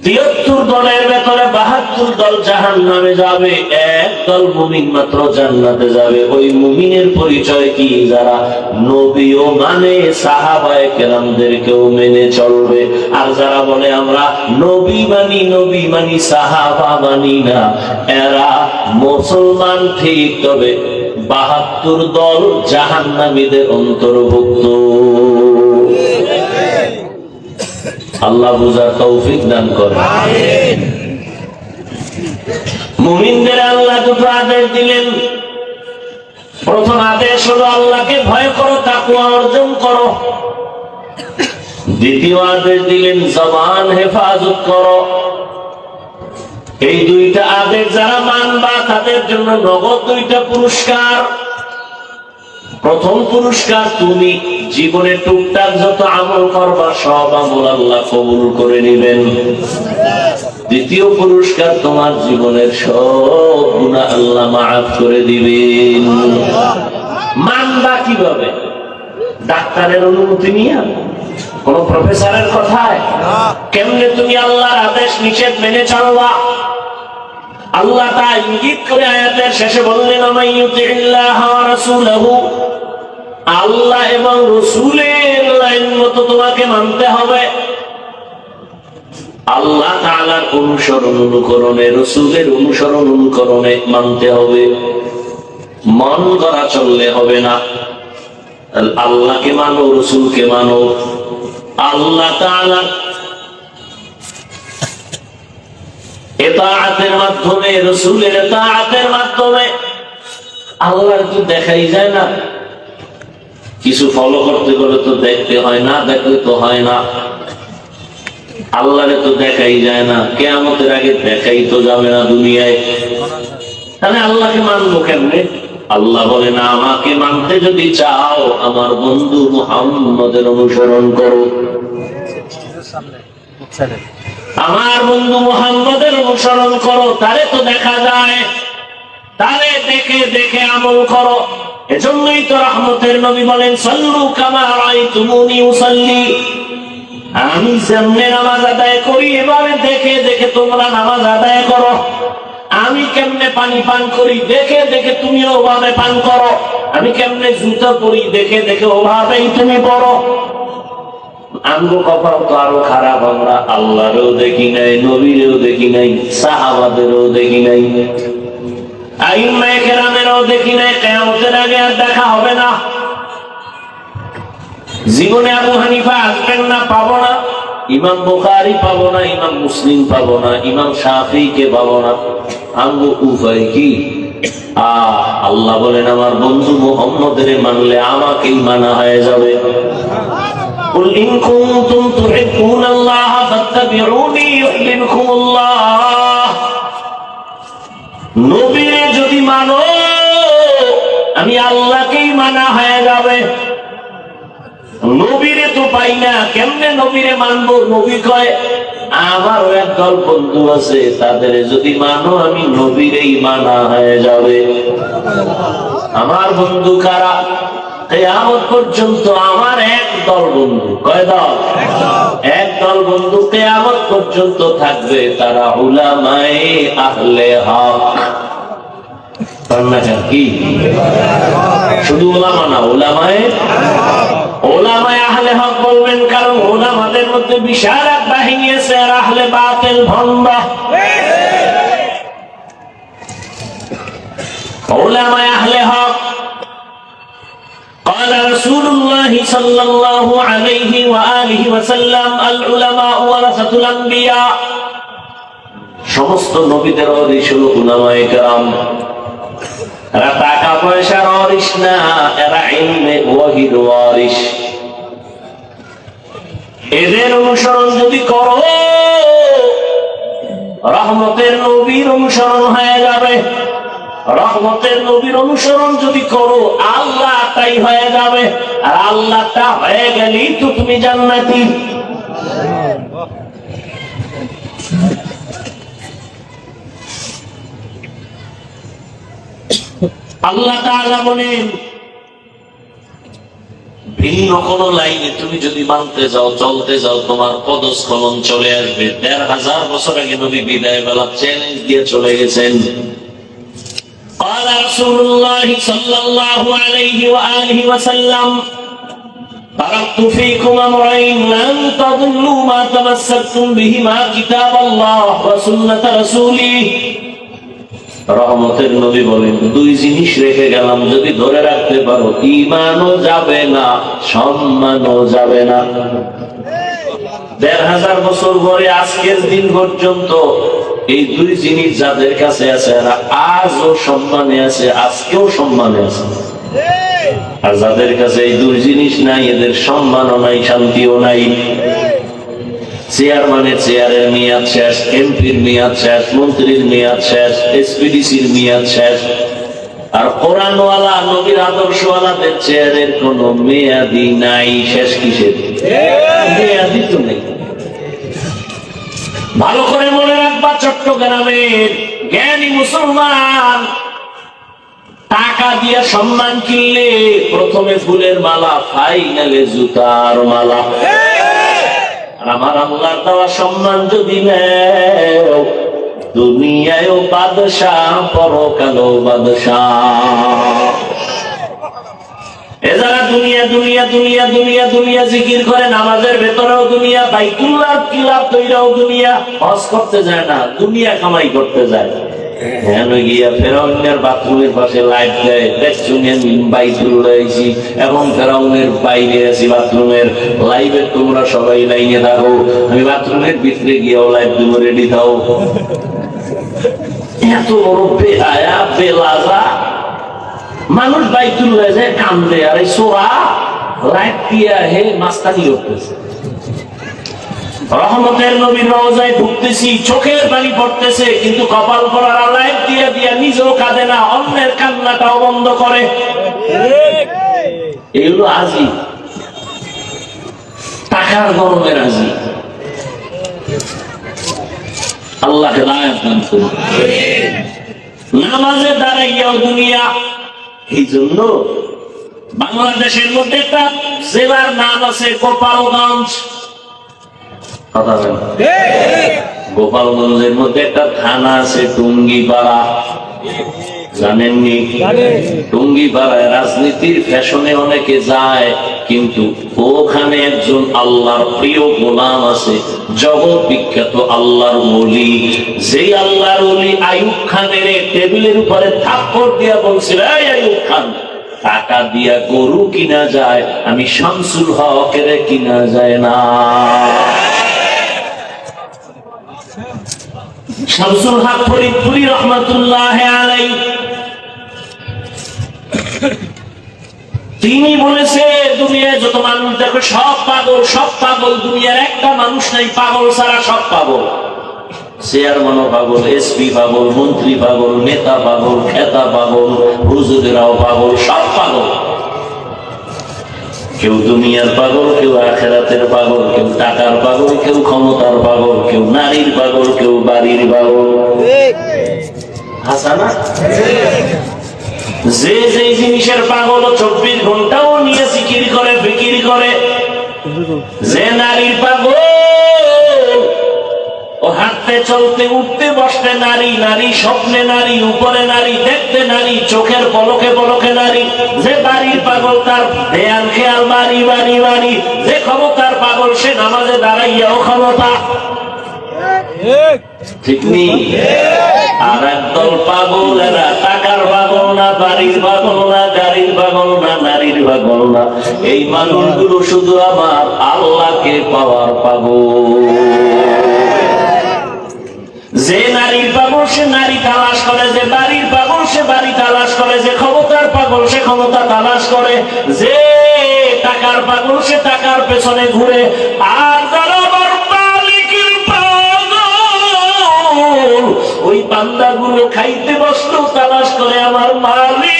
৭৩ দলের ভেতরে ৭২ দল জাহান্নামে যাবে, এক দল মুমিন মাত্র জান্নাতে যাবে। ওই মুমিনের পরিচয় কি? যারা নবীও মানে, সাহাবায়ে কেরামদেরকেও মেনে চলবে। আর যারা বলে আমরা নবী মানি সাহাবা মানি না, এরা মুসলমান ঠিক, তবে ৭২ দল জাহান্নামীদের অন্তর্ভুক্ত। আল্লাহ বুঝার তৌফিক দান করেন। আমিন। মুমিনদের আল্লাহ দুটো আদেশ দিলেন। প্রথম আদেশ হলো আল্লাহকে ভয় করো, তাকওয়া অর্জন করো। দ্বিতীয় আদেশ দিলেন জবান হেফাজত করো। এই দুইটা আদেশ যারা মানবা তাদের জন্য নগদ দুইটা পুরস্কার। প্রথম পুরস্কার, তুমি জীবনে টুকটাক যত আমল করবা সব আমল আল্লাহ কবুল করে নেবেন। দ্বিতীয় পুরস্কার, তোমার জীবনের সব গুনাহ আল্লাহ মাফ করে দিবেন। মানবা কিভাবে? ডাক্তারের অনুমতি নিয়ে, কোন প্রফেসরের কথায়? কেমনে তুমি আল্লাহর আদেশ নিষেধ মেনে চলবা? আল্লাহ তা ইঙ্গিত করে আয়াতের শেষে বললেন, আল্লাহ ওয়া রাসূলুহু, আল্লাহ এবং রাসূলের লাইন মতো তোমাকে মানতে হবে। আল্লাহ তাআলার অনুসরণ অনুকরণে, রাসূলের অনুসরণ অনুকরণে মানতে হবে। মন করা চললে হবে না। আল্লাহকে মানো, রাসূলকে মানো। আল্লাহ তাআলার ইতাআতের মাধ্যমে, রাসূলের ইতাআতের মাধ্যমে আল্লাহর তো দেখাই যায় না। কিছু ফলো করতে গেলে তো দেখতে হয় না, দেখলে তো হয় না। আল্লাহরে তো দেখাই যায় না, কিয়ামতের আগে দেখাই তো যাবে না দুনিয়ায়। তাহলে আল্লাহকে মানবো কেমনে? আল্লাহ বলে না, আমাকে মানতে যদি চাও আমার বন্ধু মুহাম্মদের অনুসরণ করো। আমার বন্ধু মুহাম্মদের অনুসরণ করো, তারে তো দেখা যায়, তারে দেখে দেখে আমল করো। এজন্যই তো রহমতের নবী বলেন, সাল্লু কামা রাআইতুমুনি উসাল্লি, আমি যেমনে নামাজ আদায় করি এভাবে দেখে দেখে তোমরা নামাজ আদায় করো। আমি কেমনে পানি পান করি দেখে দেখে তুমিও ওভাবে পান করো। আমি কেমনে জুতা পরি দেখে দেখে ওভাবেই তুমি পরো। আঙ্গ কপাল তো আরো খারাপ, আমরা আল্লাহরেও দেখি নাই, নবীরেও দেখি নাই, সাহাবাদেরও দেখি নাই, আইম্মায়ে কেরামেরও দেখি নাই। কিয়ামতের আগে আর দেখা হবে না। জীবনে আবু হানিফা আসবেন না, পাবো না। ইমাম বুখারী পাবো না, ইমাম মুসলিম পাবো না, ইমাম শাফিঈকে পাবো না। আঙ্গ উপায় কি? আল্লাহ বলেন, আমার বন্ধু মুহাম্মদের মানলে আমাকেই মানা হয়ে যাবে। কুল ইন কুনতুম তুহিব্বুনাল্লাহ ফাত্তাবিউনি ইউহিব্বুকুমুল্লাহ। নবীরে যদি মানো আমি আল্লাহকেই মানা হয়ে যাবে। নবীরে তো পাই না, কেমনে নবীরে মানবো? নবী কয় আমারও একদল বন্ধু আছে, তাদের যদি মানো আমি নবীরেই মানা হয়ে যাবে। আমার বন্ধু কারা? কিয়ামত পর্যন্ত আমার একদল বন্ধু। কয় দল? একদল বন্ধু কিয়ামত পর্যন্ত থাকবে, তারা উলামায়ে আহলে হক। কি শুধু ওলামা না, ওলামায়ে আহলে হক বলবেন, কারণ ওলামাদের মধ্যে বিশাল এক বাহিনী আছে, আর আহলে বাতিল ভণ্ড। ওলামায়ে আহলে হক قال رسول الله صلى الله عليه وآله وسلم العلماء ورثة الأنبياء। সমস্ত নবীদের ওয়ারিস হলো উলামায়ে কেরাম। এরা টাকা পয়সার ওয়ারিস না, এরা ইলমে ওয়াহির ওয়ারিস। এদের অনুসরণ যদি করো রহমতের নবীর অনুসরণ হয়ে যাবে। রহমতের নবীর অনুসরণ যদি করো আল্লাহ তাই হয়ে যাবে, আর আল্লাহটা হয়ে গেলেই তো তুমি জান্নাতি। আল্লাহ তাআলা বলেন ভিন্ন কোন লাইনে তুমি যদি মানতে যাও, চলতে যাও, তোমার পদস্খলন চলে আসবে। ১৫০০ বছর আগে নবী বিদায় বেলা চ্যালেঞ্জ দিয়ে চলে গেছেন। قال رسول الله صلى الله عليه وآله وسلم تركت فيكم أمرين لن تضلوا ما تمسكتم بهما كتاب الله وسنة رسوله। রহমতের নবী বলেন দুই জিনিস রেখে গেলাম, যদি ধরে রাখতে পারো ঈমানও যাবে না, সম্মানও যাবে না। ১৫০০ বছর পরে আজকের দিন পর্যন্ত এই দুই জিনিস যাদের কাছে আছে এরা আজও সম্মানে আছে, আজকেও সম্মানে আছে। আর যাদের কাছে এই দুই জিনিস নাই, এদের সম্মানও নাই, শান্তিও নাই। চেয়ারম্যানের চেয়ারের মেয়াদ শেষ, এমপির মেয়াদ শেষ, মন্ত্রীর মেয়াদ শেষ, এসপিডিসির মেয়াদ শেষ। আর কোরআনওয়ালা নবীর আদর্শওয়ালাদের চেয়ারের কোন মেয়াদি নাই। শেষ কিসের? মেয়াদি তো নেই। ভালো করে মনে রাখবা, চট্টগ্রামের জ্ঞানী মুসলমান টাকা দিয়ে সম্মান কিনলে প্রথমে ফুলের মালা, ফাইনালে জুতার মালা। আর আমার আল্লাহর দেওয়া সম্মান যদি নেও, দুনিয়ায়ও বাদশাহ, পরকালেও বাদশাহ। এছাড়া দুনিয়া দুনিয়া দুনিয়া দুনিয়া দুনিয়া জিকির করে, নামাজের ভেতরেও দুনিয়া, বাইতুল্লাহ কিলাব তৈরাও দুনিয়া, হজ করতে যায় না, দুনিয়া কামাই করতে যায়। গিয়া ফেরাউনের বাথরুমের পাশে লাইট দেয়, বাইতুল্লাহ আইছি এবং ফেরাউনের বাইরে আছি বাথরুমের লাইভে, তোমরা সবাই লাইনে থাকো, আমি বাথরুমের ভিতরে গিয়েও লাইভ দেবো, রেডি থাও। এত বড় বেহায়া বেলাজা মানুষ বাইতুল্লাহ যায় কান্দে, আর এই সোরা লাইট দিয়া হে মাস্তানি করতেছে। রহমতের নবীর রওজায় ঢুকতেছি, চোখের পানি পড়তেছে, কিন্তু কপাল পড়ার লাইট দিয়া দিয়া নিজেও কাঁদে না, অন্যের কান্নাটাও বন্ধ করে। এগুলো আজি, টাকার গরমের আজি। আল্লাহকে লায়াত দান করুন। নামাজে দাঁড়াইয়াও দুনিয়া। এই জন্য বাংলাদেশের মধ্যে একটা জেলার নাম আছে গোপালগঞ্জ। কথা বলেন, গোপালগঞ্জের মধ্যে একটা থানা আছে টুঙ্গিপাড়া। জানেননি? টুঙ্গিপাড়ায় রাজনীতির ফ্যাশনে অনেকে যায়, কিন্তু ওখানে একজন আল্লাহর প্রিয় গোলাম আছে, জগৎ বিখ্যাত আল্লাহর ওলি। যেই আল্লাহর ওলি আইয়ুব খানের টেবিলের উপরে থাপ্পড় দিয়া বলছিল, এই আইয়ুব খান, টাকা দিয়া গরু কিনা যায়, আমি শামসুল হকের কিনা যায় না। শামসুল হক ফরিদপুরি রহমাতুল্লাহ আলাইহি তিনি বলেছে দুনিয়ায় যত মানুষ দেখো সব পাগল, সব পাগল। দুনিয়ার একটা মানুষ নাই পাগল ছাড়া, সব পাগল। চেয়ারম্যানও পাগল, এসপি পাগল, মন্ত্রী পাগল, নেতা পাগল, খেতা পাগল, হুজুরেরাও পাগল, সব পাগল। কেউ দুনিয়ার পাগল, কেউ আখিরাতের পাগল, কেউ টাকার পাগল, কেউ ক্ষমতার পাগল, কেউ নারীর পাগল, কেউ বাড়ির পাগল। হাসানা যে যে জিনিসের পাগল 24 ঘন্টাও নিয়ে জিকির করে, ফিকির করে। যে নারীর পাগল, ও হাঁটতে চলতে উঠতে বসতে নারী, নারী স্বপ্নে নারী, উপরে নারী, দেখতে নারী, চোখের পলকে পলকে নারী। যে বাড়ির পাগল, তার ধ্যান খেয়াল বাড়ি বাড়ি বাড়ি। যে ক্ষমতার পাগল, সে নামাজে দাঁড়াইয়াও ক্ষমতা। ঠিক নেই? আর একদল পাগল, এরা টাকার পাগল না, বাড়ির পাগল না, গাড়ির পাগল না, নারীর পাগল না। এই মানুষগুলো শুধু আমার আল্লাহকে পাওয়ার পাগল। যে নারীর পাগল, সে নারী তালাশ করে। যে বাড়ির পাগল, সে বাড়ি তালাশ করে। যে ক্ষমতার পাগল, সে ক্ষমতা তালাশ করে। যে টাকার পাগল, সে টাকার পেছনে ঘুরে। আর যারা ওই বান্দাগুলো খাইতে বসলেও তালাশ করে আমার মালিক।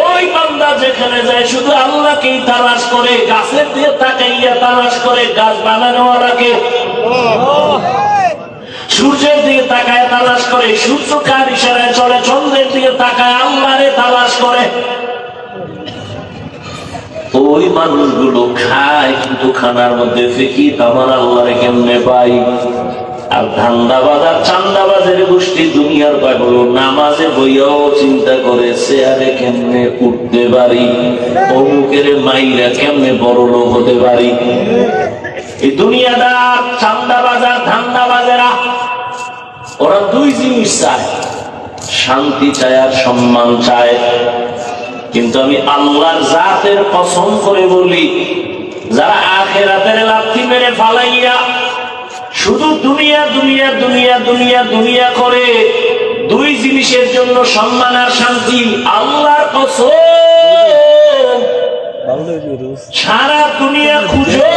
ওই বান্দা যেখানে যায় শুধু আল্লাহকেই তালাশ করে। গাছের দিয়ে তাকাইয়া তালাশ করে, গাছ বানানোয়ালাকে। সূর্যের দিকে তাকায় তালাশ করে, সূর্য কার ইশারায় চলে। চন্দ্রের দিকে তাকায় আল্লাহরে তালাশ করে। ওই মানুষগুলো খায়, কিন্তু খানার মধ্যে ফিকি আমার আল্লাহরে কেমনে পাই। আর ধান্দাবাজার চান্দাবাজের গোষ্ঠী দুনিয়ার পাগল, নামাজে বইয়াও চিন্তা করে চেয়ারে কেমনে উঠতে পারি, অমুকের মাইরা কেমনে বড় লোক হতে পারি। এই দুনিয়াদার চান্দাবাজার ধান্দাবাজেরা, ওরা দুই জিনিস চায়, শান্তি চায় আর সম্মান চায়। কিন্তু আমি আল্লাহর জাতের কসম করে বলি, যারা আখিরাতের লাথি মেরে ফালাইয়া শুধু দুনিয়া দুনিয়া দুনিয়া দুনিয়া দুনিয়া করে, দুই জিনিসের জন্য সম্মান আর শান্তি, আল্লাহর কসম সারা দুনিয়া খুঁজো।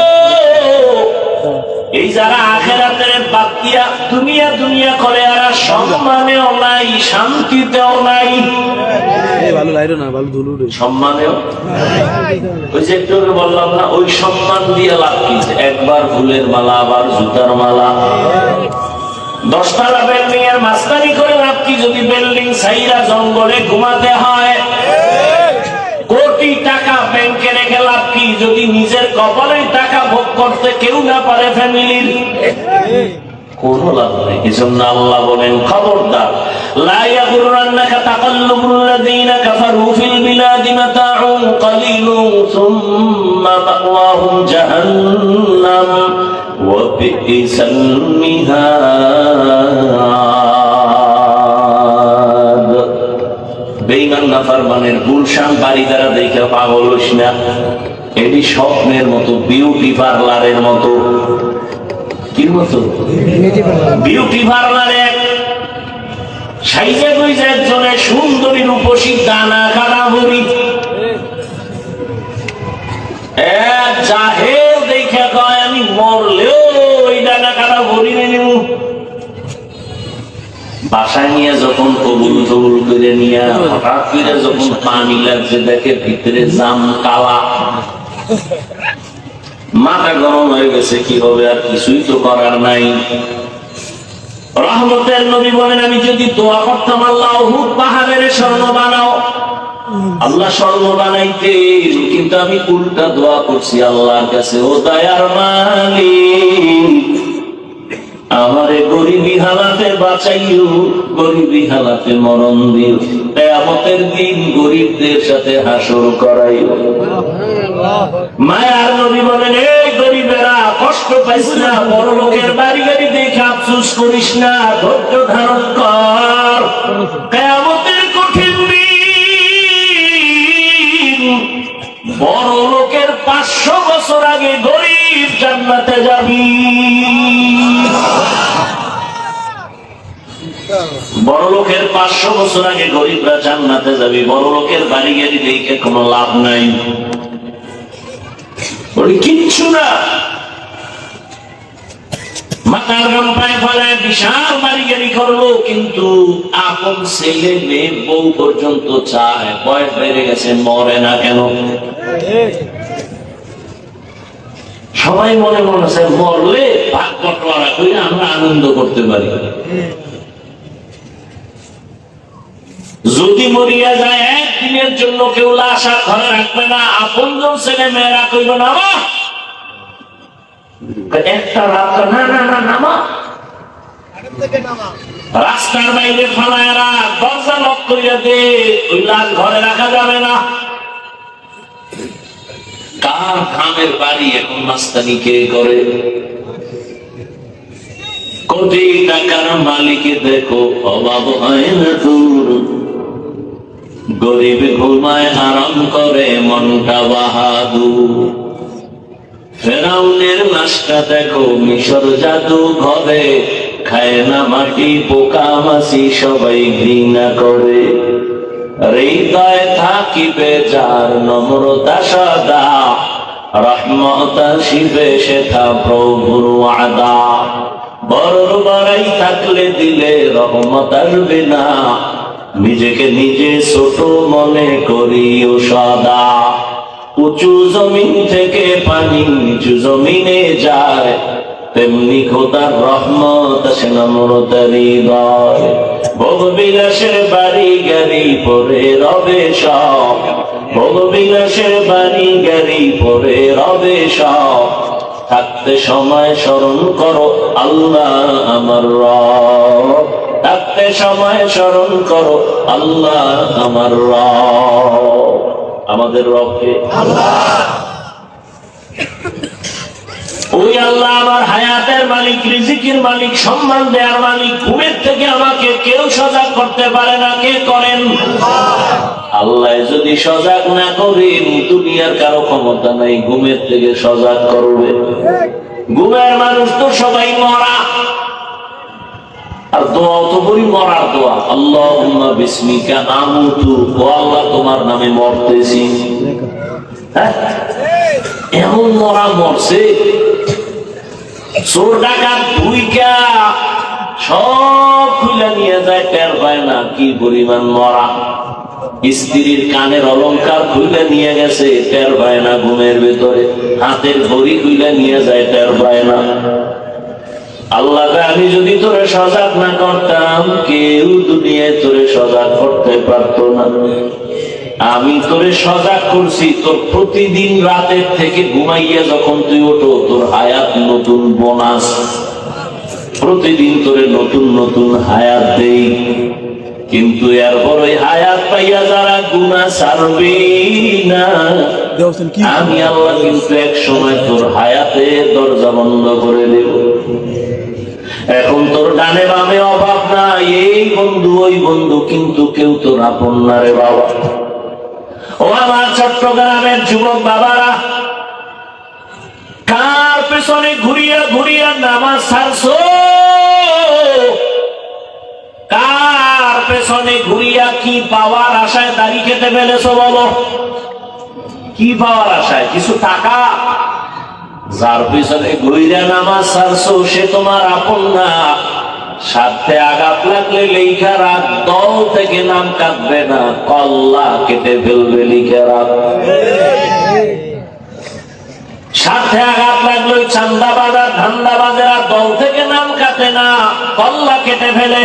এই যারা আখিরাতের বাদ দিয়া দুনিয়া দুনিয়া করে, আর সম্মানেও নাই, শান্তিতেও নাই। সম্মানেও ওই যে একটু বললাম না, ওই সম্মান দিয়ে লাভ কি? একবার ফুলের মালা, আবার জুতার মালা। 10তলা বিল্ডিং এর মাস্তানি করে লাভ কি যদি বিল্ডিং ছাইরা জঙ্গলে ঘুমাতে হয়? কোটি টাকা ব্যাংকে রেখে লাভ কি যদি নিজের কপালের টাকা ভোগ করতে কেউ না পারে ফ্যামিলির? কোনো লাভ নেই। এজন্য আল্লাহ বলেন, খবরদার, লা ইয়াগুররান্নাকা তাকাল্লুবুল লাযীনা কাফারু ফিল বিলাদি মাতাউন কালিলুন সুম্মা মাওয়াহুম জাহান্নাম ওয়া বিইসাল মিহাদ। বেঈমান নাফরমানের গুলশান বাড়ি দ্বারা দেখে পাগল হইস না। এটি স্বপ্নের মতো, বিউটি পার্লারের মতো। কি মতো? বিউটি পার্লারে সাইজে গুইজে একজনের সুন্দরী রূপসী দানা কাটা ভরি, এক জাহেল দেখে কয় আমি মরলেও ওই দানা কাটা ভরি নেব। বাসায় নিয়ে যখন কবুল টবুল করে নিয়ে হঠাৎ করে যখন পানি লাগছে, দেখে ভিতরে জাম কালা, মাথা গরম হয়ে গেছে। কি হবে? আর কিছুই তো করার নাই। রহমতের নবী বলেন, আমি যদি দোয়া করতাম আল্লাহ উহুদ পাহাড়ের স্বর্ণ বানাও, আল্লাহ স্বর্ণ বানাইতেন, কিন্তু আমি উল্টা দোয়া করছি আল্লাহর কাছে, ও দয়ার মালিক, আমারে গরিবী হালাতে বাঁচাইও, গরিবী হালাতে মরণ দিও, কিয়ামতের দিন গরিবদের সাথে হাসর করাইও। মায়ার নবী বলেন, এই গরিবেরা কষ্ট পাইস না, বড় লোকের বাড়ি গাড়ি দেখে আফসোস করিস না, ধৈর্য ধারণ কর। কিয়ামতের কঠিন দিন, বড় লোকের 500 বছর আগে গরিব জান্নাতে যাবি। বড় লোকের 500 বছর আগে গরিবরা জান্নাতে যাবে, বড় লোকের বাড়ি গাড়ি দেখে কোনো লাভ নাই, কিচ্ছু না। মাথার গাম পায়ে ফেলায় বিশাল বাড়ি গাড়ি করলো, কিন্তু আপন ছেলে মেয়ে বউ পর্যন্ত চায়, বয়স বেড়ে গেছে মরে না কেন? সবাই মনে মনে আছে মরলে ভাগ বটোয়ারা করে আমরা আনন্দ করতে পারি। যদি মরিয়া যায় একদিনের জন্য কেউ লাশ আর ঘরে রাখবে না, আপনজন ছেলে মেয়েরা কইব না একটা রাত না না না নামা, রাস্তার বাইরে ফালায়রা দরজা লক করিয়া দে, ওই লাশ ঘরে রাখা যাবে না। কার ঘামের বাড়ি এখন মাস্তানি কে করে? কোটি টাকার মালিক দেখো অভাব হয় না দূর, গরিব ঘুমায় আরাম করে মনটা বাহাদুর। ফেরাউনের লাশটা দেখো মিশর জাদু ঘরে, খায় না মাটি পোকা মাছি সবাই ঘৃণা করে। হৃদয় থাকিবে যার নম্রতা সদা, রহমত আসিবে সেথা প্রভুর ওয়াদা। বড় বড়াই থাকলে দিলে রহমত আসবে না, নিজেকে নিজে ছোট মনে করিও সদা। উঁচু জমিন থেকে পানি নিচু জমিনে যায়, তেমনি খোদার রহমত আসে নম্রতার হৃদয়। ভোগ বিলাসের বাড়ি গাড়ি পরে রবে সব, ভোগ বিলাসের বাড়ি গাড়ি পরে রবে সব। থাকতে সময় স্মরণ করো আল্লাহ আমার রব, থাকতে সময় স্মরণ করো আল্লাহ আমার রব। আমাদের রবকে আল্লাহ, ওই আল্লাহ আমার হায়াতের মালিক, রিজিকের মালিক, সম্মান দেওয়ার মালিক। ঘুমের থেকে আমাকে কেউ সজাগ করতে পারে না, কে করেন? আল্লাহ যদি সজাগ না করেন, দুনিয়ার কারো ক্ষমতা নাই ঘুমের থেকে সজাগ করবে। ঘুমের মানুষ তো সবাই মরা, আর দোয়া তো বলি মরার দোয়া, আল্লাহুম্মা বিসমিকা আমুতু, ও আল্লাহ তোমার নামে মরতেছি। এমন মরা মরছে, চোর ডাকাত ভুইকা সব খুলে নিয়ে যায়, টের পায় না কি পরিমাণ মরা। স্ত্রীর কানের অলংকার খুলে নিয়ে গেছে, টের পায় না ঘুমের ভেতরে। হাতের ঘড়ি খুলে নিয়ে যায়, টের পায় না। আল্লাহ, আমি যদি তোরে সজাগ না করতাম, কেউ দুনিয়ায় তোরে সজাগ করতে পারতো না। আমি তোরে সজাগ করছি, তোর প্রতিদিন রাতের থেকে ঘুমাইয়া যখন তুই ওঠো, তোর হায়াত নতুন বোনাস। প্রতিদিন তোরে নতুন নতুন হায়াত দেই, কিন্তু এরপর ওই হায়াত পাইয়া যারা গুনাহ ছাড়বি না, আমি আল্লাহ কিন্তু এক সময় তোর হায়াতে দরজা বন্ধ করে দেব। এখন তোর ডানে বামে অভাব নাই, এই বন্ধু ওই বন্ধু, কিন্তু কেউ তোর আপন না রে বাবা। ও আমার চট্টগ্রামের যুবক বাবারা, কার পেছনে ঘুরিয়া ঘুরিয়া নামাজ ছাড়ছো? কার পেছনে ঘুরিয়া কি পাওয়ার আশায় দাড়ি কেটে ফেলেছো? বলো, কি পাওয়ার আশায়? কিছু টাকা? যার পিছনে ঘুরিয়া নামাজ ছাড়ছো সে তোমার আপন না। স্বার্থে আঘাত লাগলে লেখা রাখ, দল থেকে নাম কাটবে না, কল্লা কেটে ফেলবে লিখে রাখ। স্বার্থে আঘাত লাগলে চান্দাবাজার ধান্দাবাজেরা দল থেকে নাম কাটে না, কল্লা কেটে ফেলে।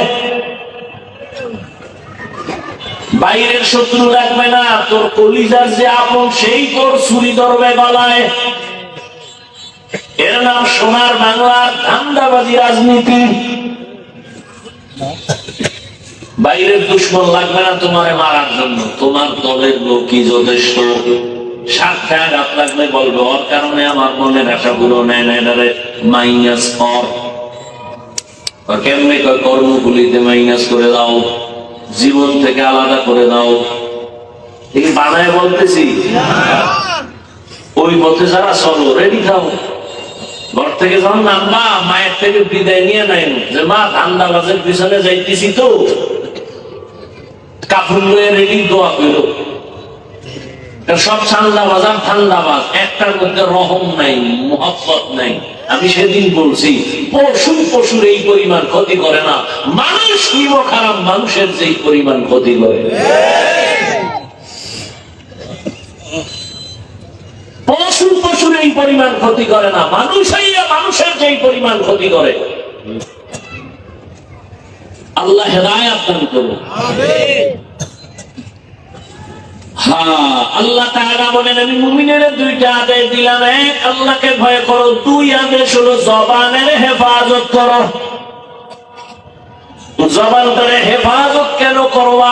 বাইরের শত্রু রাখবে না, তোর কলিজার যে আপন সেই তোর ছুরি ধরবে গলায়। এর নাম সোনার বাংলার ধান্দাবাজি রাজনীতি। বাইরের দুশ্মন লাগবে না তোমারে মারার জন্য, তোমার দলের লোকই যথেষ্ট। স্বার্থে আঘাত লাগলে বলবে ওর কারণে আমার মনের আশাগুলো নেয় না, এটারে মাইনাস কর। কেমনে কর্মগুলিতে মাইনাস করে দাও, জীবন থেকে আলাদা করে দাও। ঠিক বানায় বলতেছি, ওই পথে যারা চলো রেডি থাও। ঘর থেকে যখন নামবা মায়ের থেকে বিদায় নিয়ে নাই যে মা ধান্দাবাজের পিছনে যাইতেছি তো কাপড় লয়ে রেডি দোয়া করো। সব ঠান্ডাবাজ আর ঠান্ডাবাজ, একটার মধ্যে রহম নাই, মহব্বত নাই। আমি সেদিন বলছি পশুর এই পরিমাণ ক্ষতি করে না, মানুষ নিব খারাপ মানুষের যেই পরিমাণ ক্ষতি করে। পশুর এই পরিমাণ ক্ষতি করে না, মানুষের যেই পরিমাণ ক্ষতি করে। আল্লাহ হেদায়েত দান করুন। আল্লাহ তাআলা বলেন আমি মুমিনের দুইটা আদেশ দিলাম, এক আল্লাহকে ভয় করো, দুই আদেশ হলো জবানের হেফাজত করো। জবানটারে হেফাজত কেন করবা?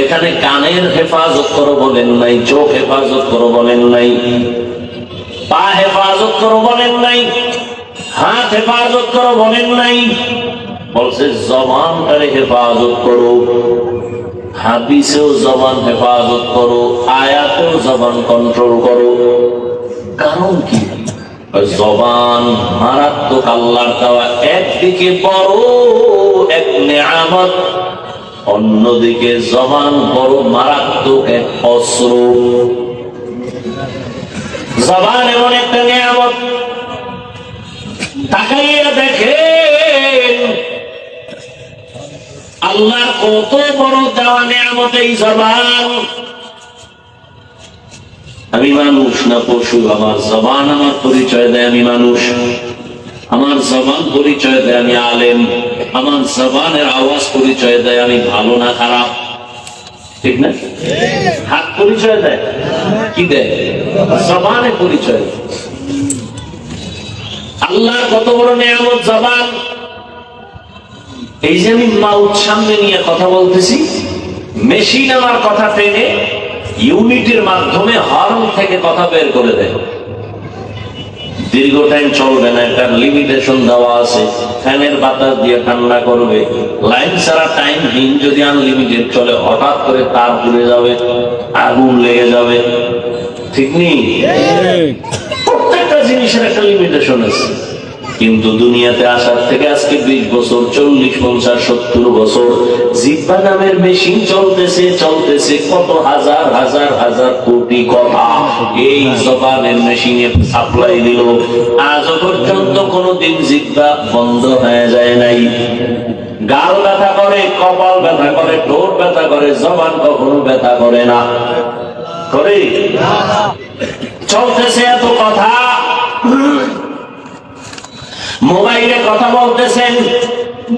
এখানে কানের হেফাজত করো বলেন নাই, চোখ হেফাজত করো বলেন নাই, পা হেফাজত করো বলেন নাই, হাত হেফাজত করো বলেন নাই, বলছে জবানটারে হেফাজত করো। হাদিসেও জবান হেফাজত করো, আয়াতেও জবান কন্ট্রোল করো। কারণ কি? জবান মারাত্মক আল্লাহর দেওয়া একদিকে বড় এক নেয়ামত, অন্যদিকে জবান বড় মারাত্মক এক অস্ত্র। জবান এমন একটা নেয়ামত, তাকাইয়া দেখেন আল্লাহর কত বড় দেওয়া নেয়ামত এই জবান। আমি মানুষ না পশু? আমার জবান আমার পরিচয় দেয় আমি মানুষ, আমার জবান পরিচয় দেয় আমি আলেম, আমার জবানের আওয়াজ পরিচয় দেয় আমি ভালো না খারাপ, ঠিক না? হাত পরিচয় দেয় কি দেয়? জবানে পরিচয়। আল্লাহর কত বড় নেয়ামত জবান। এই যে আমি মাউথ সামনে নিয়ে কথা বলতেছি, মেশিন আমার কথা টেনে ইউনিটের মাধ্যমে হর্ন থেকে কথা বের করে দেয়। দীর্ঘ টাইম চলবে না, একটা লিমিটেশন দেওয়া আছে। ফ্যানের বাতাস দিয়ে ঠান্ডা করবে, লাইন ছাড়া টাইমহীন যদি আনলিমিটেড চলে, হঠাৎ করে তার পুড়ে যাবে, আগুন লেগে যাবে, ঠিক নেই? প্রত্যেকটা জিনিসের একটা লিমিটেশন আছে। কিন্তু দুনিয়াতে আসার থেকে আজকে 20 বছর, 40, 50, 70 বছর জিহ্বা নামের মেশিন চলতেছে কত হাজার হাজার হাজার কোটি কথা এই জবানের মেশিনে সাপ্লাই দিল। আজও পর্যন্ত কোনদিন জিহ্বা বন্ধ হয়ে যায় নাই। গাল ব্যথা করে, কপাল ব্যথা করে, ঠোঁট ব্যথা করে, জবান কখনো ব্যথা করে না, করে? চলতেছে এত কথা। মোবাইলে কথা বলতেছেন,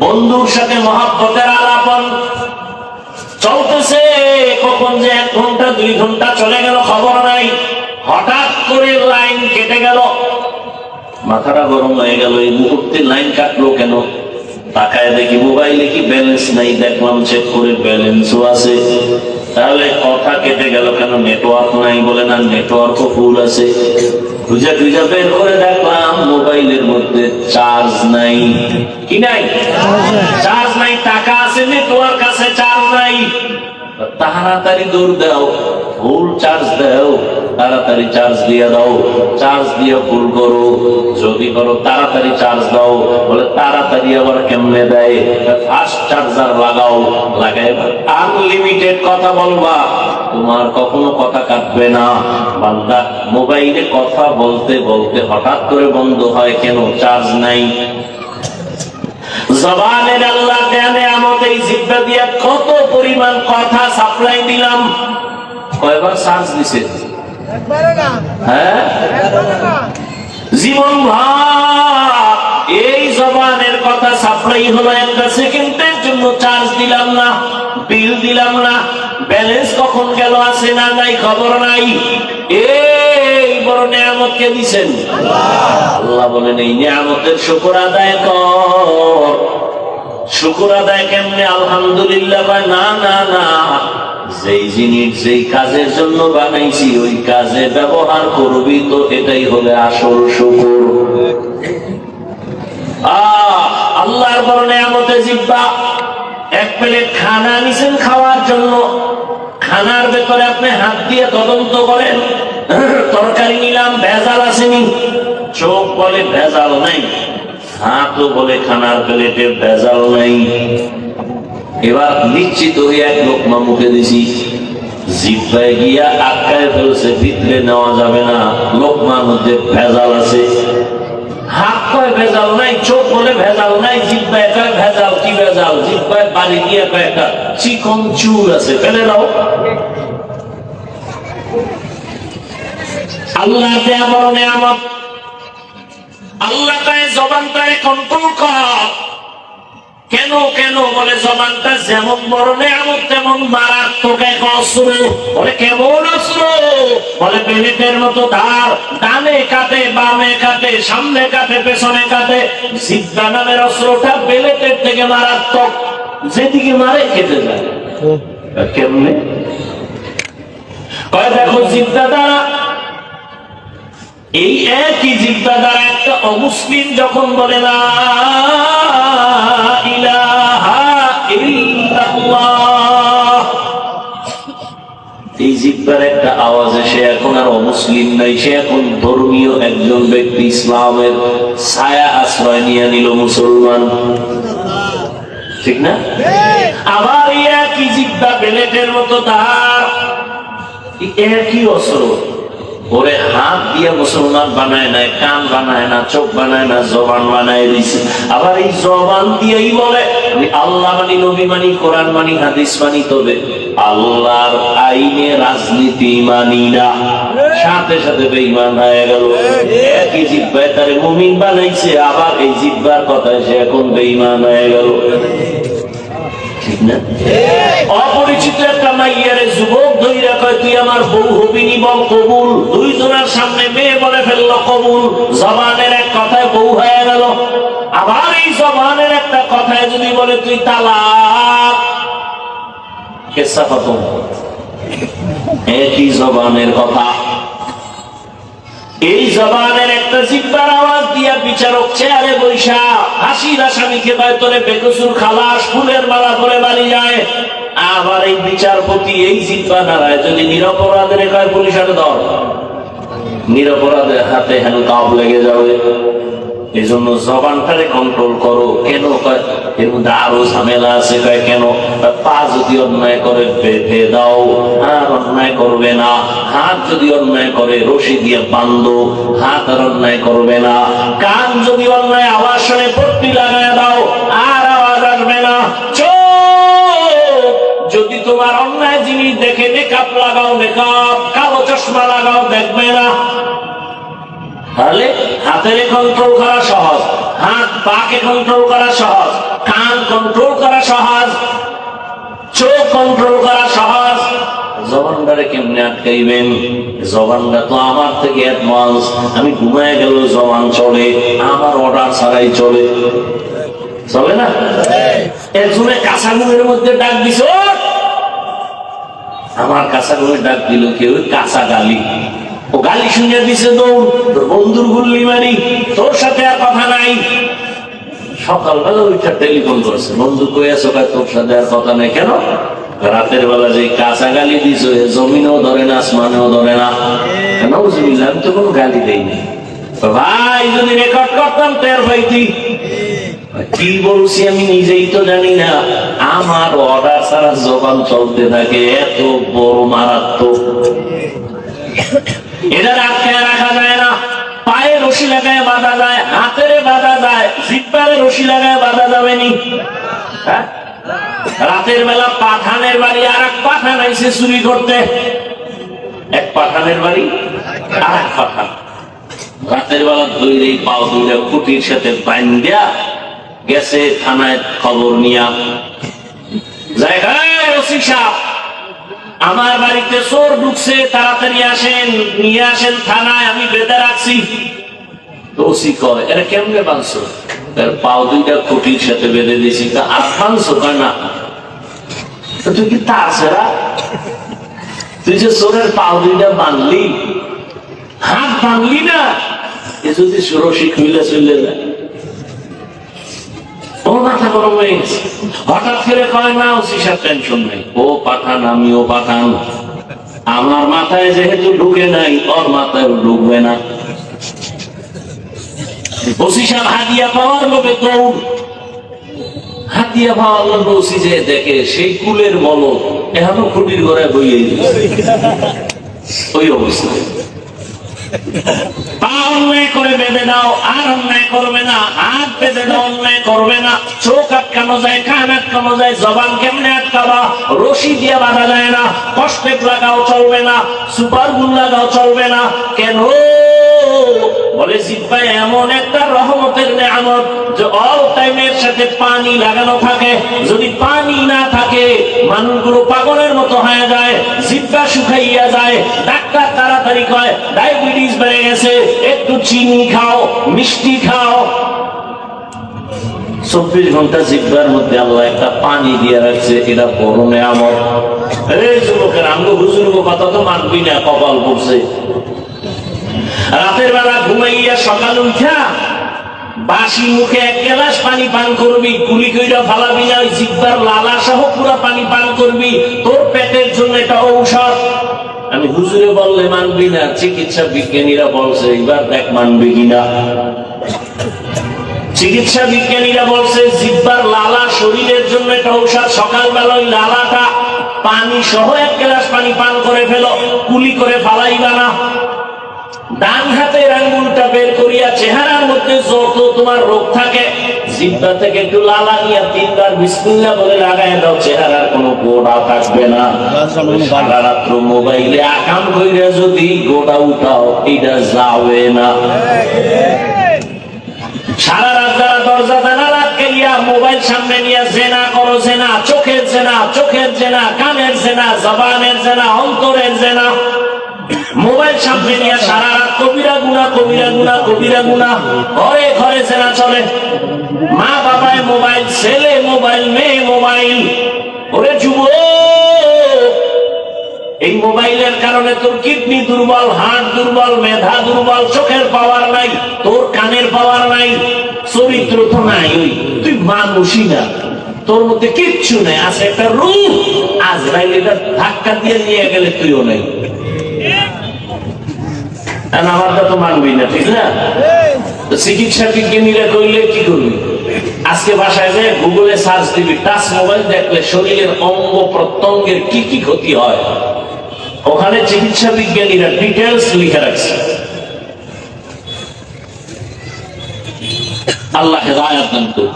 বন্ধুর সাথে মহব্বতের আলাপন চলতেছে, কখন যে 1 ঘন্টা 2 ঘন্টা চলে গেল খবর নাই। হঠাৎ করে লাইন কেটে গেল, মাথাটা গরম হয়ে গেল, এই মুহূর্তে লাইন কাটলো কেন? তাকায় দেখি মোবাইলে কি ব্যালেন্স নাই, দেখলাম চেক করে ব্যালেন্সও আছে। তাহলে কথা কেটে গেল কেন? নেটওয়ার্ক নাই। বলে না, নেটওয়ার্কও ফুল আছে। খুঁজে বের করে দেখলাম মোবাইলের মধ্যে চার্জ নাই। কি নাই? চার্জ নাই। টাকা আছে, নেটওয়ার্ক আছে, চার্জ নাই। তাড়াতাড়ি দৌড় দাও, ফুল চার্জ দাও, তাড়াতাড়ি চার্জ দিয়ে দাও, চার্জ দিয়ে ফুল করো। যদি করো তাড়াতাড়ি চার্জ দাও। বলে তাড়াতাড়ি আবার কেমনে দেয়? ফাস্ট চার্জার লাগাও, লাগাই আনলিমিটেড কথা বলবা, তোমার কখনো কথা কাটবে না। বান্দা মোবাইলে কথা বলতে বলতে হঠাৎ করে বন্ধ হয় কেন? চার্জ নাই। জবানের আল্লাহ নেয়ামত, এই জিহ্বা দিয়ে কত পরিমাণ কথা সাপ্লাই দিলাম। কয়বার চার্জ দিছে? হ্যাঁ, জীবন ভাব এই জবানের কথা সাপ্লাই হলো 1 সেকেন্ডের জন্য। চার্জ দিলাম না, বিল দিলাম না, ব্যালেন্স কখন গেল আছে না নাই খবর নাই। এই বড় নেয়ামত কে দিছেন? আল্লাহ বলেন এই নেয়ামতের শুকর আদায় কর। শুকর আদায় কেমনে? আলহামদুলিল্লাহ। না না না, যেই জিনিস যেই কাজের জন্য বানাইছি ওই কাজে ব্যবহার করবি তো, এটাই হলে আসল শুকর। আল্লাহর বড় নেয়ামতে জিহ্বা। 1 প্লেট খানা নিছেন খাওয়ার জন্য, খানার ভেতরে আপনি হাত দিয়ে তদন্ত করেন, তরকারি নিলাম ভেজাল আসেনি। চোখ বলে ভেজাল নাই, হাতও বলে খানার প্লেটে ভেজাল নাই। এবার নিশ্চিত হয়ে এক লোকমা মুখে দিছি, জিহ্বায় গিয়া আটকায় ফেলছে, ভিতরে নেওয়া যাবে না, লোকমার মধ্যে ভেজাল আছে। হাত কয় ভেজাল নাই, চোখ বলে ভেজাল নাই, জিহ্বায় কয় ভেজাল। কি ভেজাল? জিহ্বায় বাড়ি গিয়া কয়েকটা চিকন চুল আছে, ফেলে দাও। আল্লাহ দেয়া বড় নিয়ামত। আল্লাহ তাই জবানটারে কন্ট্রোল কর। কেন কেন বলে জবানটা যেমন বড় নিয়ামত তেমন মারাত্মক এক অস্ত্র। বলে কেমন অস্ত্র? বলে বেলেটের মতো ধার, ডানে কাটে বামে কাটে, সামনে কাটে পেছনে কাটে। জিহ্বা নামের অস্ত্রটা বেলেটের থেকে মারাত্মক, যেদিকে মারে খেতে যায়। কেমনে? কয় দেখো, জিহ্বা দ্বারা, এই একই জিহ্বা দ্বারা একটা অমুসলিম যখন বলে না ইলাহা ইল্লাল্লাহ, এই জিহ্বার একটা আওয়াজে সে এখন আর অমুসলিম নাই, সে এখন ধর্মীয় একজন ব্যক্তি, ইসলামের ছায়া আশ্রয় নিয়ে নিল, মুসলমান। ঠিক না? আবার এই একই জিহ্বা বেলেটের মতো ধার, একই অস্ত্র। ওরে হাত দিয়ে মুসলমান বানায় নাই, কান বানায় না, চোখ বানায় না, জবান বানায় দিছে। আবার এই জবান দিয়েই বলে আমি আল্লাহ মানি, নবী মানি, কোরআন মানি, হাদিস মানি, তবে আল্লাহর আইনে রাজনীতি মানি না। সাথে সাথে বেঈমান হয়ে গেল। একই জিহ্বায় তারে মুমিন বানাইছে, আবার এই জিহ্বার কথায় সে এখন বেঈমান হয়ে গেল। ঠিক না? অপরিচিত একটা মাইয়ারে যুবক ধইরা কয় তুই আমার বউ হবি নি, বল কবুল। দুই জনের সামনে মেয়ে বলে ফেললো কবুল। জবানের এক কথায় বউ হয়ে গেল। আবার এই জবানের একটা কথায় যদি বলে তুই তালাক, কেসা খতম। একই জবানের কথা। এই জবানের একটা জিহ্বার আওয়াজ দিয়া বিচারক চেয়ারে বৈশা হাসির আসামিকে কয় তোরে বেকসুর খালাস, ফুলের মালা করে বাড়ি যায়। আবার এই বিচারপতি এই জিহ্বা দ্বারায় যদি নিরপরাধের কয় পুলিশের দল, নিরপরাধের হাতে হ্যান্ডকাপ লেগে যাবে। এই জন্য জবানটারে কন্ট্রোল করো। কেন? কয় এর মধ্যে আরো ঝামেলা আছে। কয় কেন? পা যদি অন্যায় করে বেঁধে দাও, আর অন্যায় করবে না। হাত যদি অন্যায় করে রশি দিয়ে বান্ধো, হাত আর অন্যায় করবে না। কান যদি অন্যায় আওয়াজ শুনে পট্টি লাগায় দাও, আর আওয়াজ আসবে না। চোখ যদি তোমার অন্যায় জিনিস দেখে মেকআপ লাগাও, মেকআপ, কালো চশমা লাগাও, দেখবে না। তাহলে হাতের কন্ট্রোল করা সহজ, হাত পাকে কন্ট্রোল করা সহজ, কান কন্ট্রোল করা সহজ, চোখ কন্ট্রোল করা সহজ। জবানটারে কেমনে আটকাইবেন? জবানটা তো আমার থেকে অ্যাডভান্স। আমি ঘুমায় গেল জবান চলে, আমার অর্ডার ছাড়াই চলে। চলে না? একজনে কাঁচা ঘুমের মধ্যে ডাক দিছ, আমার কাঁচা ঘুমের ডাক দিল কেউ, কাঁচা গালি। ও গালি শুনে দিছে দৌড়, তোর বন্ধুর গুল্লি মারি, তোর সাথে আর কথা নাই। সকালবেলা ওইটা টেলিফোন করছে, বন্ধু কই আছো? তোর সাথে আর কথা নাই। কেন? রাতের বেলা যে কাঁচা গালি দিছ, জমিনেও ধরে না, আসমানেও ধরে না। কেন? বুঝলি, আমি তো কোনো গালি দেইনি। ভাই যদি রেকর্ড করতাম টের পাইতি। কি বলছি আমি নিজেই তো জানি না। আমার অর্ডার ছাড়া জবান চলতে থাকে, এত বড় মারাত্মক। এটা আটকায় রাখা যায় না। পায়ে রশি লাগায় বাঁধা যায়, হাতের বাঁধা যায়, জিহ্বারে রশি লাগায় বাঁধা যাবে নি। রাতের বেলা পাঠানের বাড়ি আর এক পাঠান আইসে চুরি করতে। এক পাঠানের বাড়ি আর এক পাঠান রাতের বেলা ধরে পাও দুইটা খুঁটির সাথে বান্ধিয়া গেছে থানায় খবর নিয়া। জায়গায় ওসি সাহেব, আমার বাড়িতে চোর ঢুকছে, তাড়াতাড়ি আসেন, নিয়ে আসেন থানায়, আমি বেঁধে রাখছি। তো ওসি কয় এটা কেমনে বাঁধছো? পাও দুইটা খুঁটির সাথে বেঁধে দিয়েছি। আর বাঁধছো? কয় না। তুই কি তাছাড়া তুই যে চোরের পাও দুইটা বাঁধলি, হাত বাঁধলি না, এ যদি রশি খুলে চলে যায়। ও মাথা গরম হয়ে গেছে। হঠাৎ করে কয় না ওসি সাহেব টেনশন নেই, ও পাঠান আমিও পাঠান, আমার মাথায় যেহেতু ঢুকে নাই ওর মাথায় ঢুকবে না। ওসি সাহেব হাদিয়া পাওয়ার লোভে দৌড়, হাদিয়া পাওয়ার লোভে ওসি যে দেখে সেই কুলের মলক এখনো খুঁটির ঘরে বইয়ে ওই অবস্থা। পা অন্যায় করে বেঁধে দাও, আর অন্যায় করবে না। হাত বেঁধে দাও, অন্যায় করবে না। চোখ আটকানো যায়, কান আটকানো যায়, জবান কেমনে আটকাবা? রশি দিয়ে বাঁধা যায় না। কষ্টেপ লাগাও চলবে না, সুপার গুল লাগাও চলবে না। কেন? বলে জিহ্বা এমন একটা রহমতের নেয়ামত যে অল টাইমের সাথে পানি লাগানো থাকে। যদি পানি না থাকে মানুষগুলো পাগলের মতো হয়ে যায়, জিহ্বা শুকাইয়া যায়। ডাক্তার তাড়াতাড়ি কয় ডায়াবেটিস বেড়ে গেছে, একটু চিনি খাও, মিষ্টি খাও। 24 ঘন্টা জিহ্বার মধ্যে আল্লাহ একটা পানি দিয়ে রাখছে, এটা বড় নেয়ামত। এই যুবকের আমগো হুজুর কথা তো মানবি না, কপাল পড়ছে। রাতের বেলা ঘুমাইয়া সকাল উঠা বাসি মুখে 1 গ্লাস পানি পান করবি, কুলি কইরা ফালাবি না, ওই জিহ্বার লালা সহ পুরা পানি পান করবি। তোর পেটের জন্য এটা ঔষধ। আমি হুজুরে বললে মানবি না, চিকিৎসা বিজ্ঞানীরা বলছে, এবার দেখ মানবি কিনা। চিকিৎসা বিজ্ঞানীরা বলছে জিহ্বার লালা শরীরের জন্য এটা ঔষধ। সকালবেলা ওই লালাটা পানি সহ 1 গ্লাস পানি পান করে ফেলো, কুলি করে ফালাইবা না। ডান হাতের আঙ্গুলটা বের করিয়া চেহারার মধ্যে যত তোমার রোগ থাকে জিহ্বা থেকে একটু লালা নিয়ে 3 বার বিসমিল্লাহ বলে লাগায় দাও, চেহারার কোনো গোড়া থাকবে না। সারা রাত্র মোবাইলে আকাম কইরা যদি গোড়া উঠাও এটা যাবে না। সারা রাত যারা দরজা জানালা আটকাইয়া মোবাইল সামনে নিয়ে জেনা করো, জেনা চোখের জেনা, চোখের জেনা, কানের জেনা, জবানের জেনা, অন্তরের জেনা, মোবাইল সামনে নিয়ে সারা রাত কবিরা গুনাহ, কবিরা গুনাহ, কবিরা গুনাহ। ঘরে ঘরে জেনা চলে, মা বাবায় মোবাইল, ছেলে মোবাইল, মেয়ে মোবাইল। ওরে যুবক, এই মোবাইলের কারণে তোর কিডনি দুর্বল, হার্ট দুর্বল, মেধা দুর্বল, চোখের পাওয়ার নাই, তোর কানের পাওয়ার নাই, চরিত্র তো নাই, ওই তুই মানুষই না, তোর মধ্যে কিচ্ছু নাই, আছে একটা রূপ। আজরাইল এটা ধাক্কা দিয়ে নিয়ে গেলে তুইও নাই। আমারটা তো মানবি না, ঠিক না? চিকিৎসা বিজ্ঞানীরা কইলে কি করবি? আজকে বাসায় যে গুগলে সার্চ দিবি, টাচ মোবাইল দেখলে শরীরের অঙ্গ প্রত্যঙ্গের কি কি ক্ষতি হয়, ওখানে চিকিৎসা বিজ্ঞানীরা ডিটেলস লিখে রাখছে। আল্লাহ হেদায়েত দান করুন।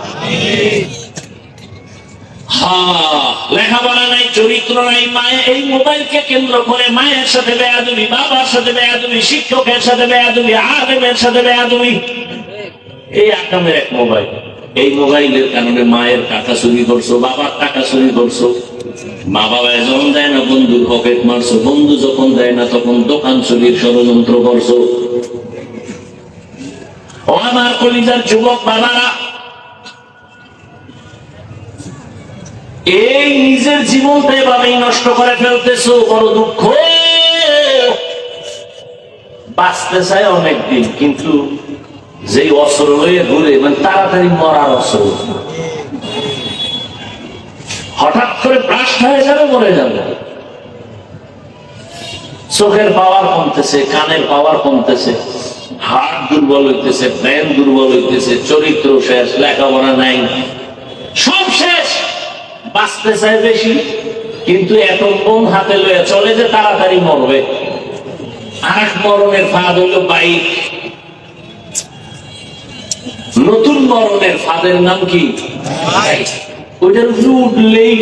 লেখাপড়া নাই, চরিত্র নাই, মায়ের এই মোবাইলকে কেন্দ্র করে মায়ের সাথে বেয়াদবি, বাবার সাথে বেয়াদবি, শিক্ষকের সাথে বেয়াদবি, আলেমের সাথে বেয়াদবি। এই আকামের এক মোবাইল। এই মোবাইলের কারণে মায়ের টাকা চুরি করছো, বাবার টাকা চুরি করছো। মা বাবা যখন দেয় না বন্ধুর পকেট মারছো, বন্ধু যখন দেয় না তখন দোকান চুরির ষড়যন্ত্র করছো। ও আমার কলিজার যুবক বাবারা, এই নিজের জীবনটা এভাবেই নষ্ট করে ফেলতেছো, বড় দুঃখ। বাঁচতে চায় অনেকদিন, কিন্তু যেই অস্ত্র লইয়ে ঘুরে, মানে তাড়াতাড়ি মরার অস্ত্র। হঠাৎ করে ব্রাস্ট হয়ে যাবে, মরে যাবে। চোখের পাওয়ার কমতেছে, কানের পাওয়ার কমতেছে, হার্ট দুর্বল হইতেছে, ব্রেন দুর্বল হইতেছে, চরিত্র শেষ, লেখাপড়া নাই, সব শেষ। বাঁচতে চায় বেশি, কিন্তু এত কোন হাতে লয়ে চলে যে তাড়াতাড়ি মরবে। আর এক মরণের ফাঁদ হইল বাইক। নতুন মরণের ফাঁদের নাম কি? ওইটার উঠলেই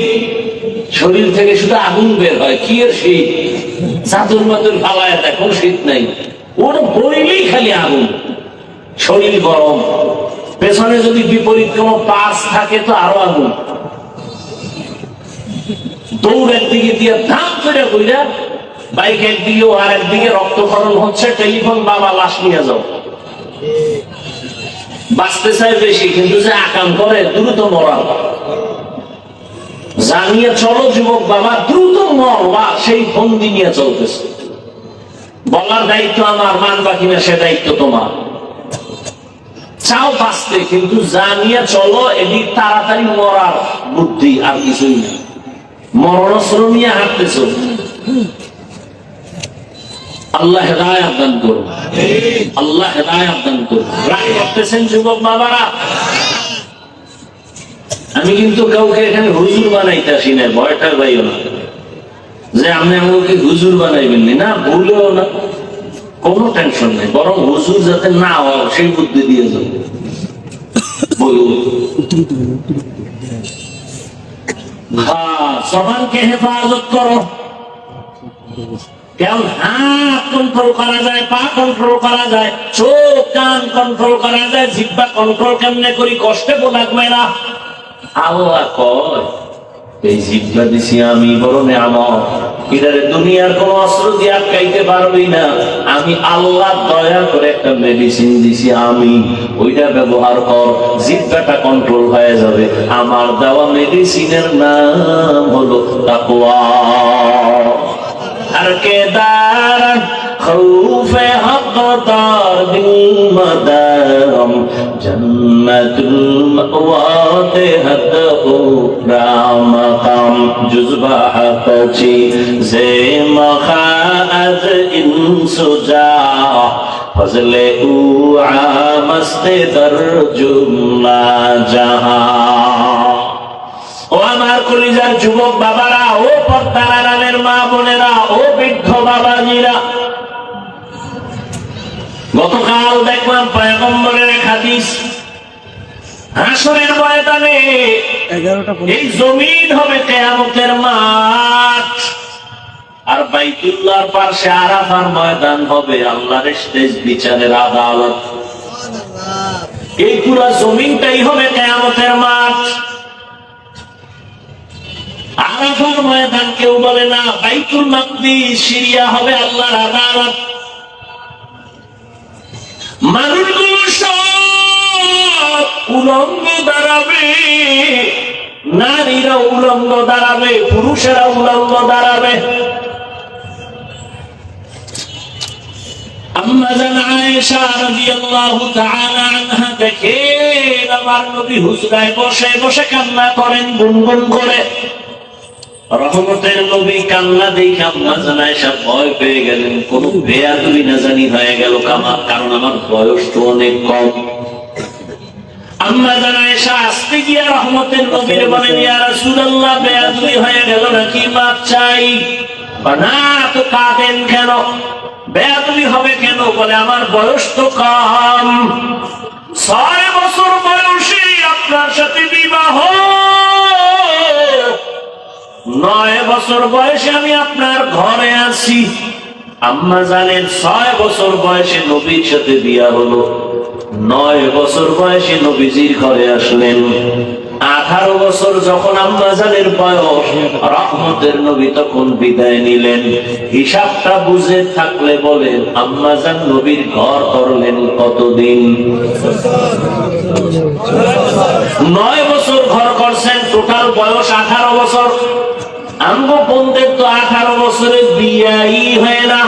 শরীর থেকে শুধু আগুন বের হয়। কি এর শীত? চাদর মাদুর ফালায় দেখো, শীত নাই। ওটা বইলেই খালি আগুন, শরীর গরম। পেছনে যদি বিপরীত কোনো পাশ থাকে তো আরো আগুন। দৌড় একদিকে দিয়ে ধাম করে কইরা বাইক একদিকে, আর একদিকে রক্তক্ষরণ হচ্ছে। টেলিফোন, বাবা লাশ নিয়ে যাও। বাঁচতে চায় বেশি, কিন্তু যে আকাম করে দ্রুত মরা। জানিয়ে চলো যুবক বাবা, দ্রুত মরবা, সেই ফন্দি নিয়ে চলতেছে। বলার দায়িত্ব আমার, মানবা কিনা সে দায়িত্ব তোমার। চাও বাঁচতে, কিন্তু জানিয়ে চলো, এদিক তাড়াতাড়ি মরার বুদ্ধি, আর কিছুই না। মরণস্ত্র নিয়ে হাঁটতেছ। আল্লাহ হেদায়েত দান করুন, আল্লাহ হেদায়েত দান করুন। রাগ করতেছেন যুবক বাবারা? আমি কিন্তু কাউকে এখানে হুজুর বানাইতে আসি না, ভয়টা পাইও না যে আপনি আমাকে হুজুর বানাইবেন না, ভুলেও না, কোনো টেনশন নেই। বরং হুজুর যাতে না হয় সেই বুদ্ধি দিয়ে যাবে। জবানকে হেফাজত করো। কেমন হাত কন্ট্রোল করা যায়, পা কন্ট্রোল করা যায়, চোখ কান কন্ট্রোল করা যায়, জিহ্বা কন্ট্রোল কেমনে করি? কষ্টে লাগবে না। আল্লাহ কয় এই জিহ্বা দিছি আমি, বড় নেয়ামত, এটারে দুনিয়ার কোন অস্ত্র দিয়ে আটকাইতে পারবি না। আমি আল্লাহ দয়া করে একটা মেডিসিন দিছি আমি, ওইটা ব্যবহার কর, জিহ্বাটা কন্ট্রোল হয়ে যাবে। আমার দেওয়া মেডিসিনের নাম হলো তাকওয়া। আর কে দার খৌফে হক তার দিল মদাম জন্নতুল মাওয়াতে হদ ও রামকাম জুজবা হকচি জে মখাজ ইনসুজা ফজলে উ আমস্তে তরজুমা জাহান। ও আমার কলিজার যুবক বাবারা, ও পর্দার আড়ালের মা বোনেরা, ও বৃদ্ধ বাবাজিরা, গতকাল দেখলাম পয়গম্বরের এক হাদিস, হাসরের ময়দানে এই জমিন হবে কিয়ামতের মাঠ, আর বাইতুল্লাহর পাশে আরাফার ময়দান হবে আল্লাহর স্টেজ, বিচারের আদালত। এই পুরো জমিনটাই হবে কিয়ামতের মাঠ। আরাফার ময়দান কেউ বলে না, বাইতুল মাকদিস সিরিয়া হবে আল্লাহর আদালত। মানুষগুলো সব উলঙ্গ দাঁড়াবে, নারীরা উলঙ্গ দাঁড়াবে, পুরুষেরা উলঙ্গ দাঁড়াবে। আম্মা জান আয়েশা রাদিয়াল্লাহু তাআলা আনহা দেখেন আমার নবী হুজরায় বসে বসে কান্না করেন গুনগুন করে। রহমতের নবী কান্না দেখে আম্মা জান আয়েশা ভয় পেয়ে গেলেন, কোন বেয়াদবি না জানি হয়ে গেল, কারণ আমার বয়স তো অনেক কম। আম্মা জান আয়েশা আসতে গিয়ে রহমতের নবীর বলেন, ইয়া রাসূলুল্লাহ বেয়াদবি হয়ে গেল নাকি, মাপ চাই। না তো কাঁদেন কেন? বেয়াদবি হবে কেন? বলে আমার বয়স তো কম, 6 বছর বয়সে আপনার সাথে বিবাহ, 9 বছর বয়সে আমি আপনার ঘরে আছি। আম্মা জানেন 6 বছর বয়সে নবীর সাথে বিয়া হলো, 9 বছর বয়সে নবীজির ঘরে আসলেন। 18 বছর যখন আম্মা জানের বয়স, রহমতের নবী তখন বিদায় নিলেন। হিসাবটা বুঝে থাকলে বলেন আম্মা জান নবীর ঘর করলেন কতদিন? 9 বছর ঘর করছেন, টোটাল বয়স 18 বছর। আমগো বোনদের তো 18 বছরে বিয়াই হয় না।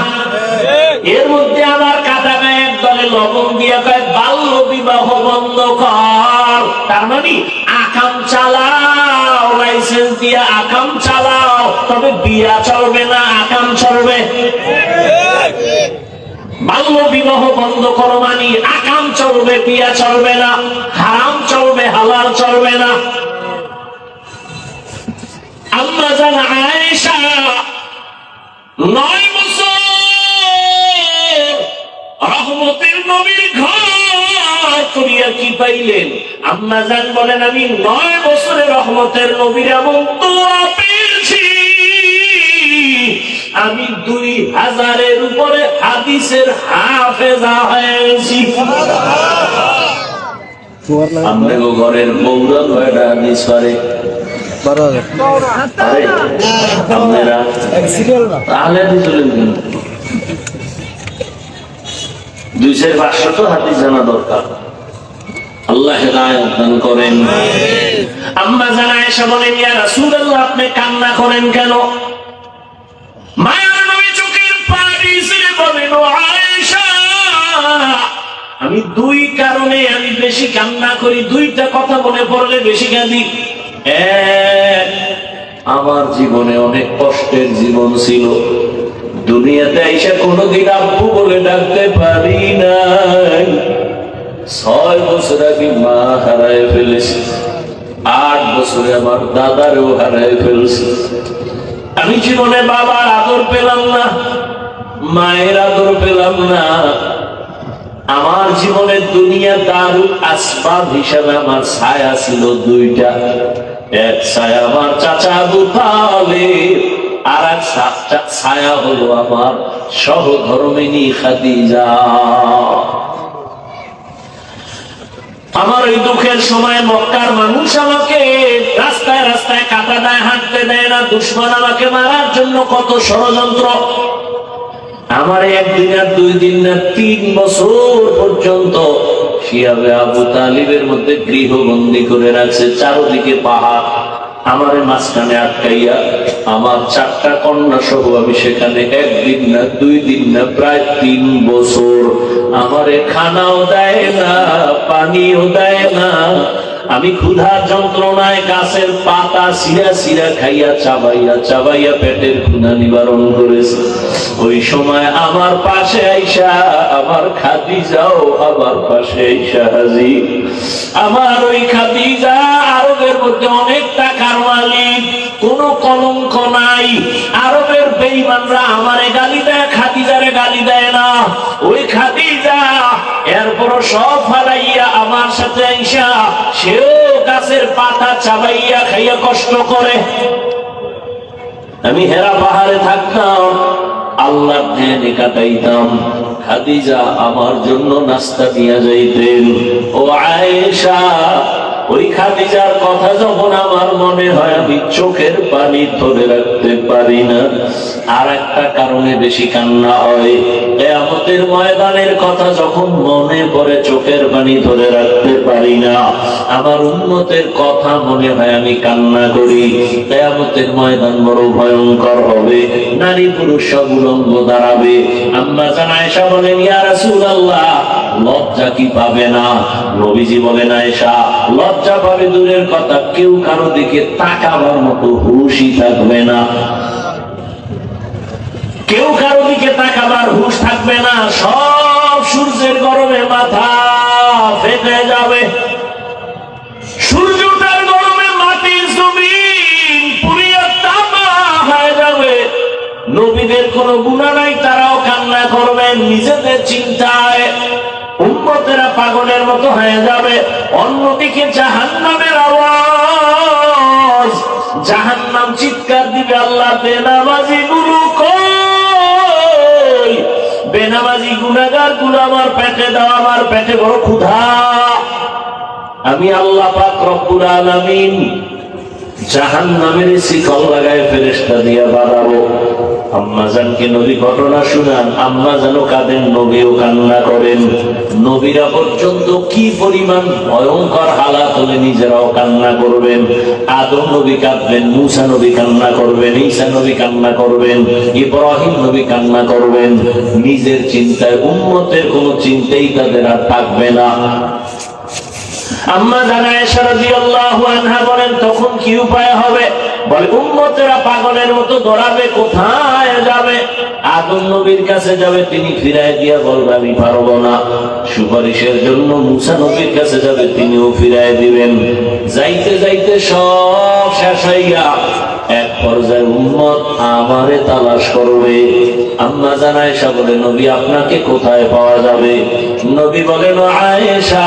এর মধ্যে আবার কাটা গায়ে এক দলে লবণ দিয়ে কয় বাল্য বিবাহ বন্ধ কর। তার মানে আকাম চালাও, লাইসেন্স দিয়ে আকাম চালাও, তবে বিয়া চলবে না, আকাম চলবে। বাল্য বিবাহ বন্ধ করো মানে আকাম চলবে, বিয়া চলবে না, হারাম চলবে, হালাল চলবে না। আম্মা জান আয়েশা 9 বছর রহমতের নবীর ঘর করিয়া কি পাইলেন? আম্মা জান বলেন আমি 9 বছরে রহমতের নবীর এমন দোয়া পেয়েছি, আমি 2000-এর উপরে হাদিসের হাফেজা হয়েছি। আমরা ঘরের বউরা 9টা হাদিস পারে, আপনারা তাহলে 200-500 তো হাদিস জানা দরকার। আল্লাহ হেদায়েত দান করেন। আম্মা জান আয়েশা বলেন, ইয়া রাসূলুল্লাহ আপনি কান্না করেন কেন? মায়ের নবী চোখের পানি ছেড়ে বলেন, ও আয়েশা আমি 2 কারণে আমি বেশি কান্না করি, 2টা কথা মনে পড়লে বেশি কাঁদি। আমার জীবনে অনেক কষ্টের জীবন ছিল, দুনিয়াতে আইসা কোনোদিন আব্বু বলে ডাকতে পারি নাই। 6 বছর আগে মা হারায় ফেলেছি, 8 বছরে আমার দাদারও হারায় ফেলছি। আমি জীবনে বাবার আদর পেলাম না, মায়ের আদর পেলাম না। আমার জীবনের দুনিয়া দারুল আসবাব হিসাবে আমার ছায়া ছিল 2টা। এক ছায়া আমার চাচা আবু তালেব, আর এক ছায়া হলো আমার সহধর্মিণী খাদিজা। আমার ওই দুঃখের সময় মক্কার মানুষ আমাকে রাস্তায় রাস্তায় কাটা দেয়, হাঁটতে দেয় না। দুশমন আমাকে মারার জন্য কত ষড়যন্ত্র। আমার 1 দিন আর 2 দিন না 3 বছর পর্যন্ত শিয়াবে আবু তালিবের মধ্যে গৃহবন্দী করে রাখছে। চারদিকে পাহাড়, আমারে মাঝখানে আটকাইয়া আমার 4টা কন্যা সহ আমি সেখানে 1 দিন না 2 দিন না প্রায় 3 বছর। আমারে খানাও দেয় না, পানিও দেয় না। আমি ক্ষুধার যন্ত্রণায় গাছের পাতা সিরা সিরা খাইয়া চাবাইয়া চাবাইয়া পেটের ক্ষুধা নিবারণ করেছি। ওই সময় আমার পাশে আইসা আমার খাদিজাও আমার পাশে আইসা হাজির। আমার ওই খাদিজা আরবের মধ্যে অনেক টাকার মালিক, কোনো কলঙ্ক নাই। আরবের বেঈমানরা আমারে গালি দেয়, খাদিজারে গালি দেয় না। ওই খাদিজা এরপরও সব ফালাইয়া আমার সাথে আইসা সেও গাছের পাতা চাবাইয়া খাইয়া কষ্ট করে। আমি হেরা পাহাড়ে থাকতাম, আল্লাহর ধ্যানে কাটাইতাম। খাদিজা আমার জন্য নাস্তা দিয়া যাইতেন। ও আয়েশা, ওই খাদিজার কথা যখন আমার মনে হয় আমি চোখের পানি ধরে রাখতে পারি না। আর একটা কারণে বেশি কান্না হয়, কিয়ামতের ময়দানের কথা যখন মনে পড়ে চোখের পানি ধরে রাখতে পারি না। আমার উম্মতের কথা মনে হয় আমি কান্না করি। কিয়ামতের ময়দান বড় ভয়ঙ্কর হবে, নারী পুরুষ সব উলঙ্গ দাঁড়াবে। আম্মা জান আয়েশা বলেন, ইয়া রাসূলুল্লাহ, লজ্জা কি পাবে না? নবীজি বলেন, আয়েশা, লজ্জা পাবে দূরের কথা, কেউ কারো দিকে তাকাবার মতো হুঁশই থাকবে না। কেউ কারো দিকে তাকাবার হুঁশ থাকবে না। সব সূর্যের গরমে মাথা ফেটে যাবে, সূর্যটার গরমে মাটির জমিন পুড়িয়ে তামা হয়ে যাবে। নবীদের কোনো গুনাহ নাই, তারাও কান্না করবেন নিজেদের চিন্তায়। উম্মতেরা পাগলের মতো হয়ে যাবে। অন্যদিকে জাহান্নামের আওয়াজ, জাহান্নাম চিৎকার দিবে, আল্লাহ বেনামাজি গুলো কই? বেনামাজি গুনাহগার গুলো আমার পেটে দাও, আমার পেটে বড় ক্ষুধা। আমি আল্লাহ পাক রব্বুল আলামিন জাহান্নামের শিকল লাগায় ফেরেশতা দিয়া বাঁধাবো। আম্মা জানকে নবী ঘটনা শুনান, আম্মা জানো কাঁদেন, নবীও কান্না করেন। নবীরা পর্যন্ত কি পরিমাণ ভয়ঙ্কর হালাত হলে নিজেরাও কান্না করবেন। আদম নবী কাঁদবেন, মুসা নবী কান্না করবেন, ঈসা নবী কান্না করবেন, ইব্রাহিম নবী কান্না করবেন। নিজের চিন্তায়, উম্মতের কোনো চিন্তাই তাদের আর থাকবে না। আম্মা জান আয়েশা রাদিয়াল্লাহু আনহা বলেন, তখন কি উপায় হবে? বলে, উম্মতেরা পাগলের মতো দৌড়াবে, কোথায় যাবে? আদম নবীর কাছে যাবে, তিনি ফিরায় দিয়া বলবে আমি পারবো না। সুপারিশের জন্য মুসা নবীর কাছে যাবে, তিনিও ফিরায় দিবেন। যাইতে যাইতে সব শেষ হইয়া এক পর্যায়ে উম্মত আমারে তালাশ করবে। আম্মা জান আয়েশা বলে, নবী আপনাকে কোথায় পাওয়া যাবে? নবী বলেন, আয়েশা,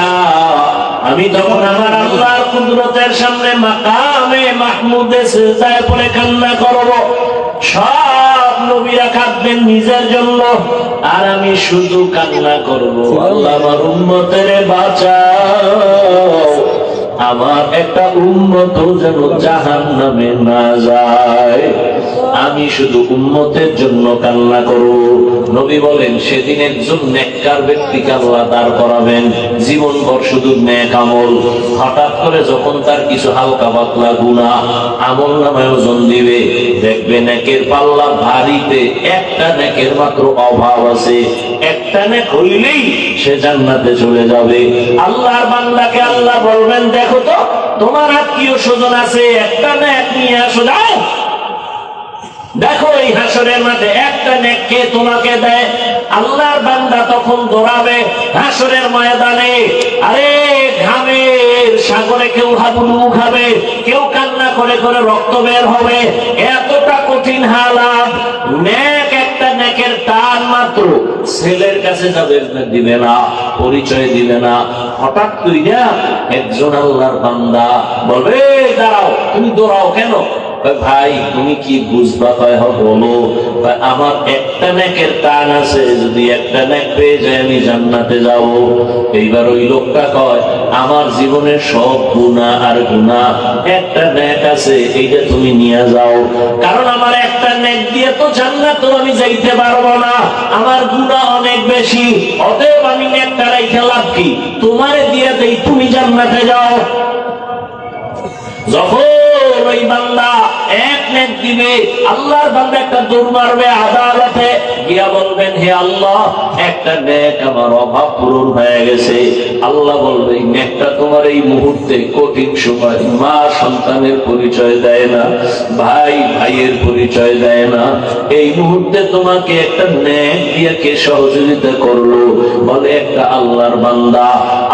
আমি তখন আমার আল্লাহর কুদরতের সামনে মাকামে মাহমুদে সিজদায় পড়ে কান্না করব। সব নবীরা কাঁদবেন নিজের জন্য, আর আমি শুধু কান্না করব, আল্লাহ আমার উম্মতের বাঁচাও, আমার একটা উম্মত যেন জাহান্নামে না যায়। আমি শুধু উম্মতের জন্য কান্না করব। নবী বলেন, সেদিন একজন নেককার ব্যক্তিকে আল্লাহ দাঁড় করাবেন, জীবনভর শুধু নেক আমল। হঠাৎ করে যখন তার কিছু হালকা পাতলা গুনাহ আমল নামায় ওজন দিবে, দেখবে নেকের পাল্লা ভারীতে একটা নেকের মাত্র অভাব আছে। একটা নেক হইলেই সে জান্নাতে চলে যাবে। আল্লাহর বান্দাকে আল্লাহ বলবেন, দেখো তো তোমার আত্মীয় স্বজন আছে, একটা নেক নিয়ে আসো, যাও। দেখো এই হাসরের মাঠে একটা নেককে তোমাকে দেয়, আল্লাহর বান্দা তখন দৌড়াবে হাসরের ময়দানে। আরে ঘামের সাগরে কেউ হাবুডুবু খাবে, কেউ কান্না করে করে রক্ত বের হবে, এতটা কঠিন হালাত। নেক একটা নেকের টান মাত্র ছেলের কাছে যাবে, দিবে না, পরিচয় দিবে না। হঠাৎ তুই না একজন আল্লাহর বান্দা বলবে দাঁড়াও, তুমি দৌড়াও কেন? ভাই তুমি কি বুঝবা? বলো। আমার একটা নেকের টান আছে, যদি একটা নেক পেয়ে যায় আমি জান্নাতে যাব। এইবার ওই লোকটা কয় আমার জীবনের সব গুনাহ আর গুনাহ, একটা নেক আছে এইটা তুমি নিয়ে যাও, কারণ আমার একটা নেক দিয়ে তো জান্নাতে আমি যাইতে পারবো না, আমার গুনাহ অনেক বেশি, অতএব আমি নেকটা রাইখা লাভ কি? তোমারে দিয়ে দেই, তুমি জান্নাতে যাও। যখন ওই বান্দা এক নেক দিবে, আল্লাহর বান্দা একটা দৌড় মারবে আদালতে গিয়া বলবেন হে আল্লাহ, একটা নেক আমার অভাব পূরণ হয়ে গেছে। আল্লাহ বলবে নেকটা তোমার এই মুহূর্তে কঠিন সময়, মা সন্তানের পরিচয় দেয় না, ভাই ভাইয়ের পরিচয় দেয় না, এই মুহূর্তে তোমাকে একটা নেক দিয়ে কে সহযোগিতা করলো? বলে একটা আল্লাহর বান্দা।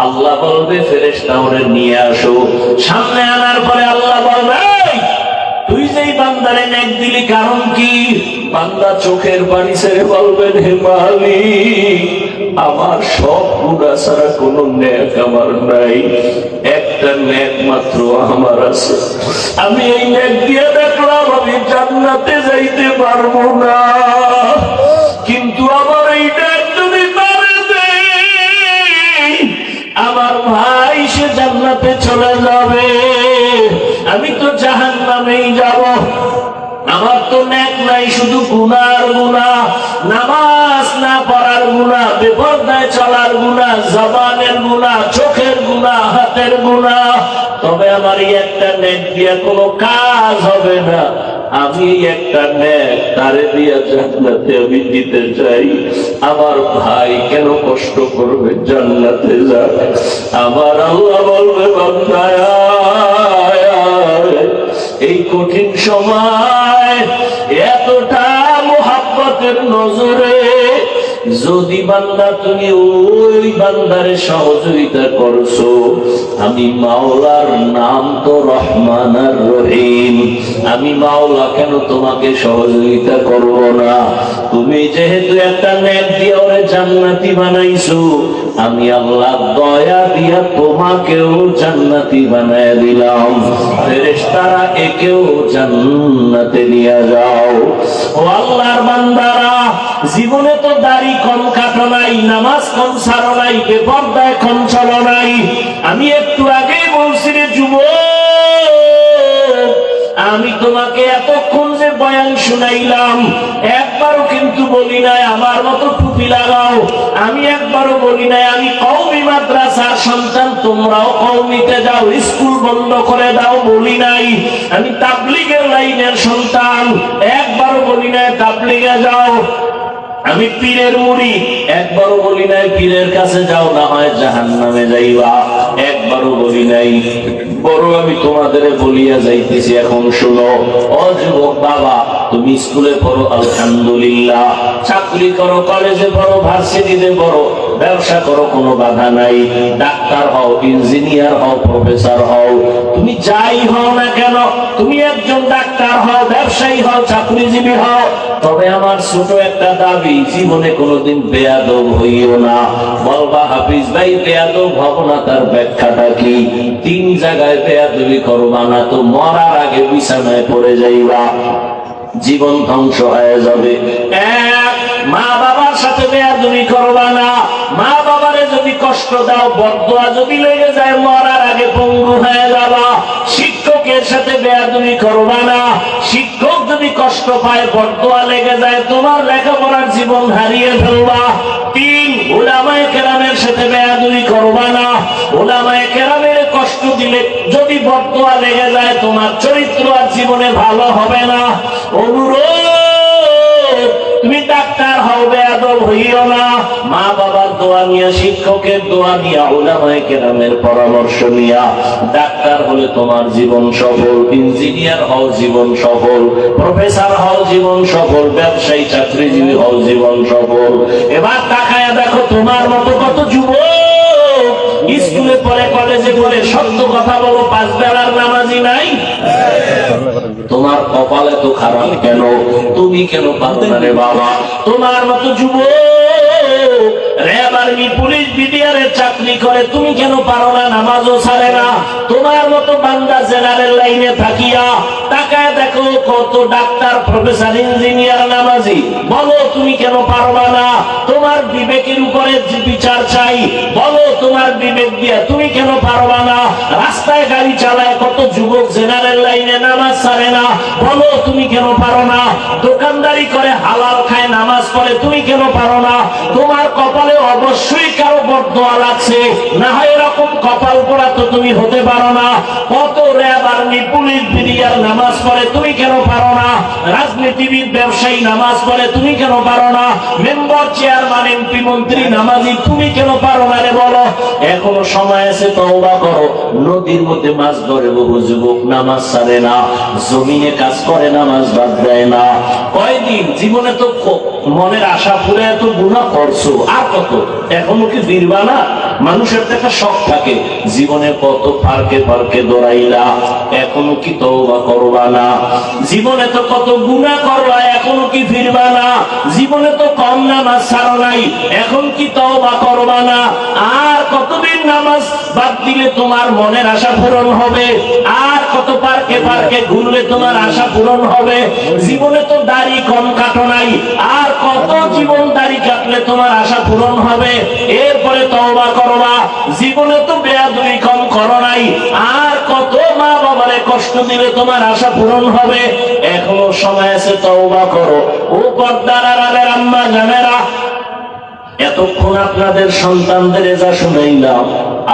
আল্লাহ বলবে ফেরেশতা ওরে নিয়ে আসো। সামনে আনার পরে আল্লাহ বলবে তুই যেই বান্দারে নেক দিলি কারণ কি? বান্দা চোখের পানি ছেড়ে বলবেন হে মালিক, আমার সব গুনাহ ছাড়া কোনো নেক আমার নাই, একটা নেক মাত্র আমার আছে। আমি এই নেক দিয়ে দেখলাম আমি জান্নাতে যাইতে পারবো না, কিন্তু আমার এই নেক যদি তারে দেই আমার ভাই সে জান্নাতে চলে যাবে, আমি তো জাহান্নামেই যাব। আমার তো নেক নাই, শুধু গুনার গুনাহ, নামাজ না পড়ার গুনাহ, বেপরদায় চলার গুনাহ, জবানের গুনাহ, চোখের গুনাহ, হাতের গুনাহ। তবে আমার এই একটা নেক দিয়ে কোনো কাজ হবে না। আমি একটা নেক তারে দিয়া জান্নাতে আমি দিতে চাই। আমার ভাই কেন কষ্ট করবে? জান্নাতে যাক। আমার আল্লাহ বলবে বান্দা এই কঠিন সময় এতটা মুহাব্বতের নজরে যদি বান্দা তুমি ওই বান্দারে সহযোগিতা করছো, আমি মাওলার নাম তো রহমান আর রহিম, আমি মাওলা কেন তোমাকে সহযোগিতা করব না? তুমি যেহেতু একটা নেক দিয়ে ওরে জান্নাতি বানাইছো, আমি আল্লাহ দয়া দিয়া তোমাকেও জান্নাতি বানায় দিলাম। ফেরেশতারা একেও জান্নাতে নিয়ে যাও। ও আল্লাহর বান্দারা, জীবনে তো দাড়ি কম কাটো নাই, নামাজ কম ছাড়ো নাই, বেপরদায় কম চলো নাই। আমি একটু আগেই বলছি রে যুবক, আমি তোমাকে এতক্ষণ যে বয়ান শুনাইলাম একবারও কিন্তু বলি নাই আমার মতো টুপি লাগাও, আমি একবারও বলি নাই আমি কওমি মাদ্রাসার সন্তান তোমরাও কওমিতে যাও, স্কুল বন্ধ করে দাও, বলি নাই। আমি তাবলীগের লাইনের সন্তান, একবারও বলি নাই তাবলীগে যাও। আমি পীরের মুড়ি, একবারও বলি নাই পীরের কাছে যাও না হয় জাহান্নামে যাইবা, একবারও বলি নাই। বড় আমি তোমাদের বলিয়া যাইতেছি, এখন শুনো। ও যুবক বাবা, তুমি স্কুলে পড়ো আলহামদুলিল্লাহ, চাকরি করো, কলেজে পড়ো, ভার্সিটিতে পড়ো, ব্যবসা করো, কোনো বাধা নাই, ডাক্তার হও, ইঞ্জিনিয়ার হও, প্রফেসর হও, তুমি যাই হও না কেন, তুমি একজন ডাক্তার হও, ব্যবসায়ী হও, চাকরিজীবী হও, তবে আমার ছোট একটা দাবি, জীবনে কোনোদিন বেয়াদব হইও না। বলবা হাফিজ ভাই বেয়াদব হব না, তার ব্যাখ্যাটা কি? 3 জায়গায় বেয়াদবি করবা না তো মরার আগে বিছানায় পড়ে যাইবা, জীবন ধ্বংস হয়ে যাবে। এক, মা বাবার সাথে বেয়াদবি করবা না। মা বাবারে যদি কষ্ট দাও, বদদোয়া যদি লেগে যায়, মরার আগে পঙ্গু হয়ে যাবা। শিক্ষকের সাথে বেয়াদবি করবা না। শিক্ষক যদি কষ্ট পায়, বদদোয়া লেগে যায়, তোমার লেখাপড়ার জীবন হারিয়ে ফেলবা। 3, উলামায়ে কেরামের সাথে বেয়াদবি করবা না। উলামায়ে কেরামের কষ্ট দিলে যদি বদদোয়া লেগে যায়, তোমার চরিত্র আর জীবনে ভালো হবে না। অনুরোধ, তুমি ডাক্তার হও, বেয়াদব হইও না। মা বাবার দোয়া নিয়া, শিক্ষকের দোয়া নিয়া, উলামায়ে কেরামের পরামর্শ নিয়া ডাক্তার হলে তোমার জীবন সফল, ইঞ্জিনিয়ার হও জীবন সফল, প্রফেসর হও জীবন সফল, ব্যবসায়ী চাকরিজীবী হও জীবন সফল। এবার তাকায়া দেখো তোমার মতো কত যুবক স্কুলে পড়ে, কলেজে পড়ে, সত্য কথা বলো, 5 বেলার নামাজি নাই। তোমার কপালে তো খারাপ কেন? তুমি কেন পারো না রে বাবা? তোমার মতো যুবক র্যাব, আর্মি, পুলিশ, বিডিআরের চাকরি করে, তুমি কেন পারো না? নামাজও ছাড়ে না। তোমার মতো বান্দা জেনারেল লাইনে থাকিয়া তাকায় দেখো কত ডাক্তার, প্রফেসর, ইঞ্জিনিয়ার নামাজি, বলো তুমি কেন পারবা না? তোমার বিবেকের উপরে বিচার চাই, বলো তোমার বিবেক দিয়া তুমি কেন পারবা না? রাস্তায় গাড়ি চালায় কত যুবক জেনারেল লাইনে, নামাজ ছাড়ে না, বলো তুমি কেন পারো না? দোকানদারি করে, হালাল খায়, নামাজ পড়ে, তুমি কেন পারো না? তোমার কপালে অবশ্যই কারো বদদোয়া লাগছে, না হয় এরকম কপাল পোড়া তো তুমি হতে পারো না। কত র্যাব, আর্মি, পুলিশ, বিডিআর নামাজ পড়ে, তুমি কেন পারো না? রাজনীতিবিদ, ব্যবসায়ী নামাজ পড়ে, তুমি কেন পারো না? মেম্বার, চেয়ারম্যান, এমপি, মন্ত্রী নামাজি, তুমি কেন পারো না রে বলো? এখনো সময় আছে, তওবা করো। নদীর মধ্যে মাছ ধরে বহু যুবক, নামাজ ছাড়ে না, জমিনে কাজ করে, নামাজ বাদ দেয় না। কয়দিন জীবনে তো মনের আশা পুরে এত গুনাহ করছো, আর কত? এখনো কি ফিরবা না? মানুষের তো একটা শখ থাকে, জীবনে কত পার্কে পার্কে দৌড়াইলা, এখনো কি তওবা করবা না? জীবনে তো কত গুনাহ করলা, এখনো কি ফিরবা না? জীবনে তো কম নামাজ ছাড়ো নাই, এখন কি তওবা করবা না? আর কতদিন নামাজ বাদ দিলে তোমার মনের আশা পূরণ হবে? আর কত পার্কে পার্কে ঘুরলে তোমার আশা পূরণ হবে? জীবনে তো দাড়ি কম কাটো নাই, আর কত জীবন দাড়ি কাটলে তোমার আশা পূরণ হবে? এরপরে তওবা করবা। জীবনে তো বেয়াদবি কম করো নাই, আর কত মা বাবারে কষ্ট দিলে তোমার আশা পূরণ হবে? এখনো সময় আছে, তওবা করো। ও পর্দার আড়ালের আম্মা জানেরা, এতক্ষণ আপনাদের সন্তানদের যা শুনাইলাম,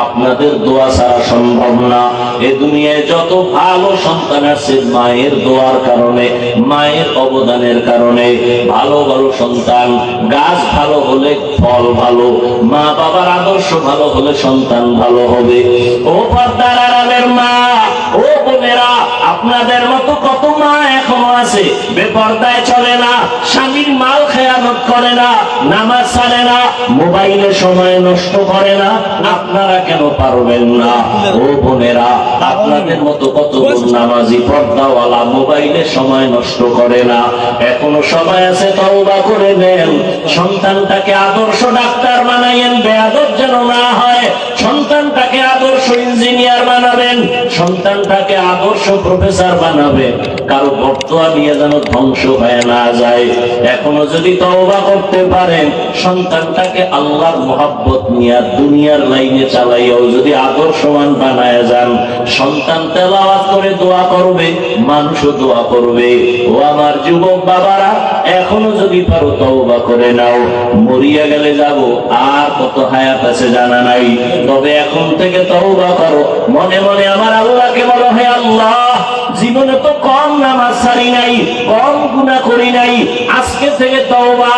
আপনাদের দোয়া ছাড়া সম্ভব না। এ দুনিয়ায় যত ভালো সন্তান আছে, মায়ের দোয়ার কারণে, মায়ের অবদানের কারণে ভালো ভালো সন্তান। গাছ ভালো হলে ফল ভালো, মা বাবার আদর্শ ভালো হলে সন্তান ভালো হবে। ও পর্দার আড়ালের মা, ও বোনেরা, আপনাদের মতো কত মা এখনো আছে বেপর্দায় চলে না, স্বামীর মাল খেয়ানত করে না, নামাজ ছাড়ে না, মোবাইলে সময় নষ্ট করে না। আপনারা কেন পারবেন না? ও বোনেরা, আপনাদের মতো কত নামাজি, পর্দাওয়ালা মোবাইলে সময় নষ্ট করে না। এখনো সময় আছে, তওবা করে নেন। সন্তানটাকে আদর্শ ডাক্তার বানাইয়েন, বেয়াদব যেন না হয়। সন্তানটাকে আদর্শ ইঞ্জিনিয়ার বানাবেন, সন্তানটাকে আদর্শ প্রফেসর বানাবেন। কারো বর্তমান নিয়ে যেন ধ্বংস হয়ে না যায়। এখনো যদি তওবা করতে পারেন, সন্তানটাকে আল্লাহর মহব্বত নিয়ে দুনিয়ার লাইনে চালাইয়াও যদি আদর্শবান বানায় যান, সন্তান তেলাওয়াত করে দোয়া করবে, মানুষও দোয়া করবে। ও আমার যুবক বাবারা, এখনো যদি পারো তওবা করে নাও। মরিয়া গেলে যাব, আর কত হায়াত আছে জানা নাই, তবে এখন থেকে তওবা করো। মনে মনে আমার আল্লাহকে বলো, হে আল্লাহ, জীবনে তো কম নামাজ ছাড়ি নাই, কম গুনাহ করি নাই, আজকে থেকে তওবা।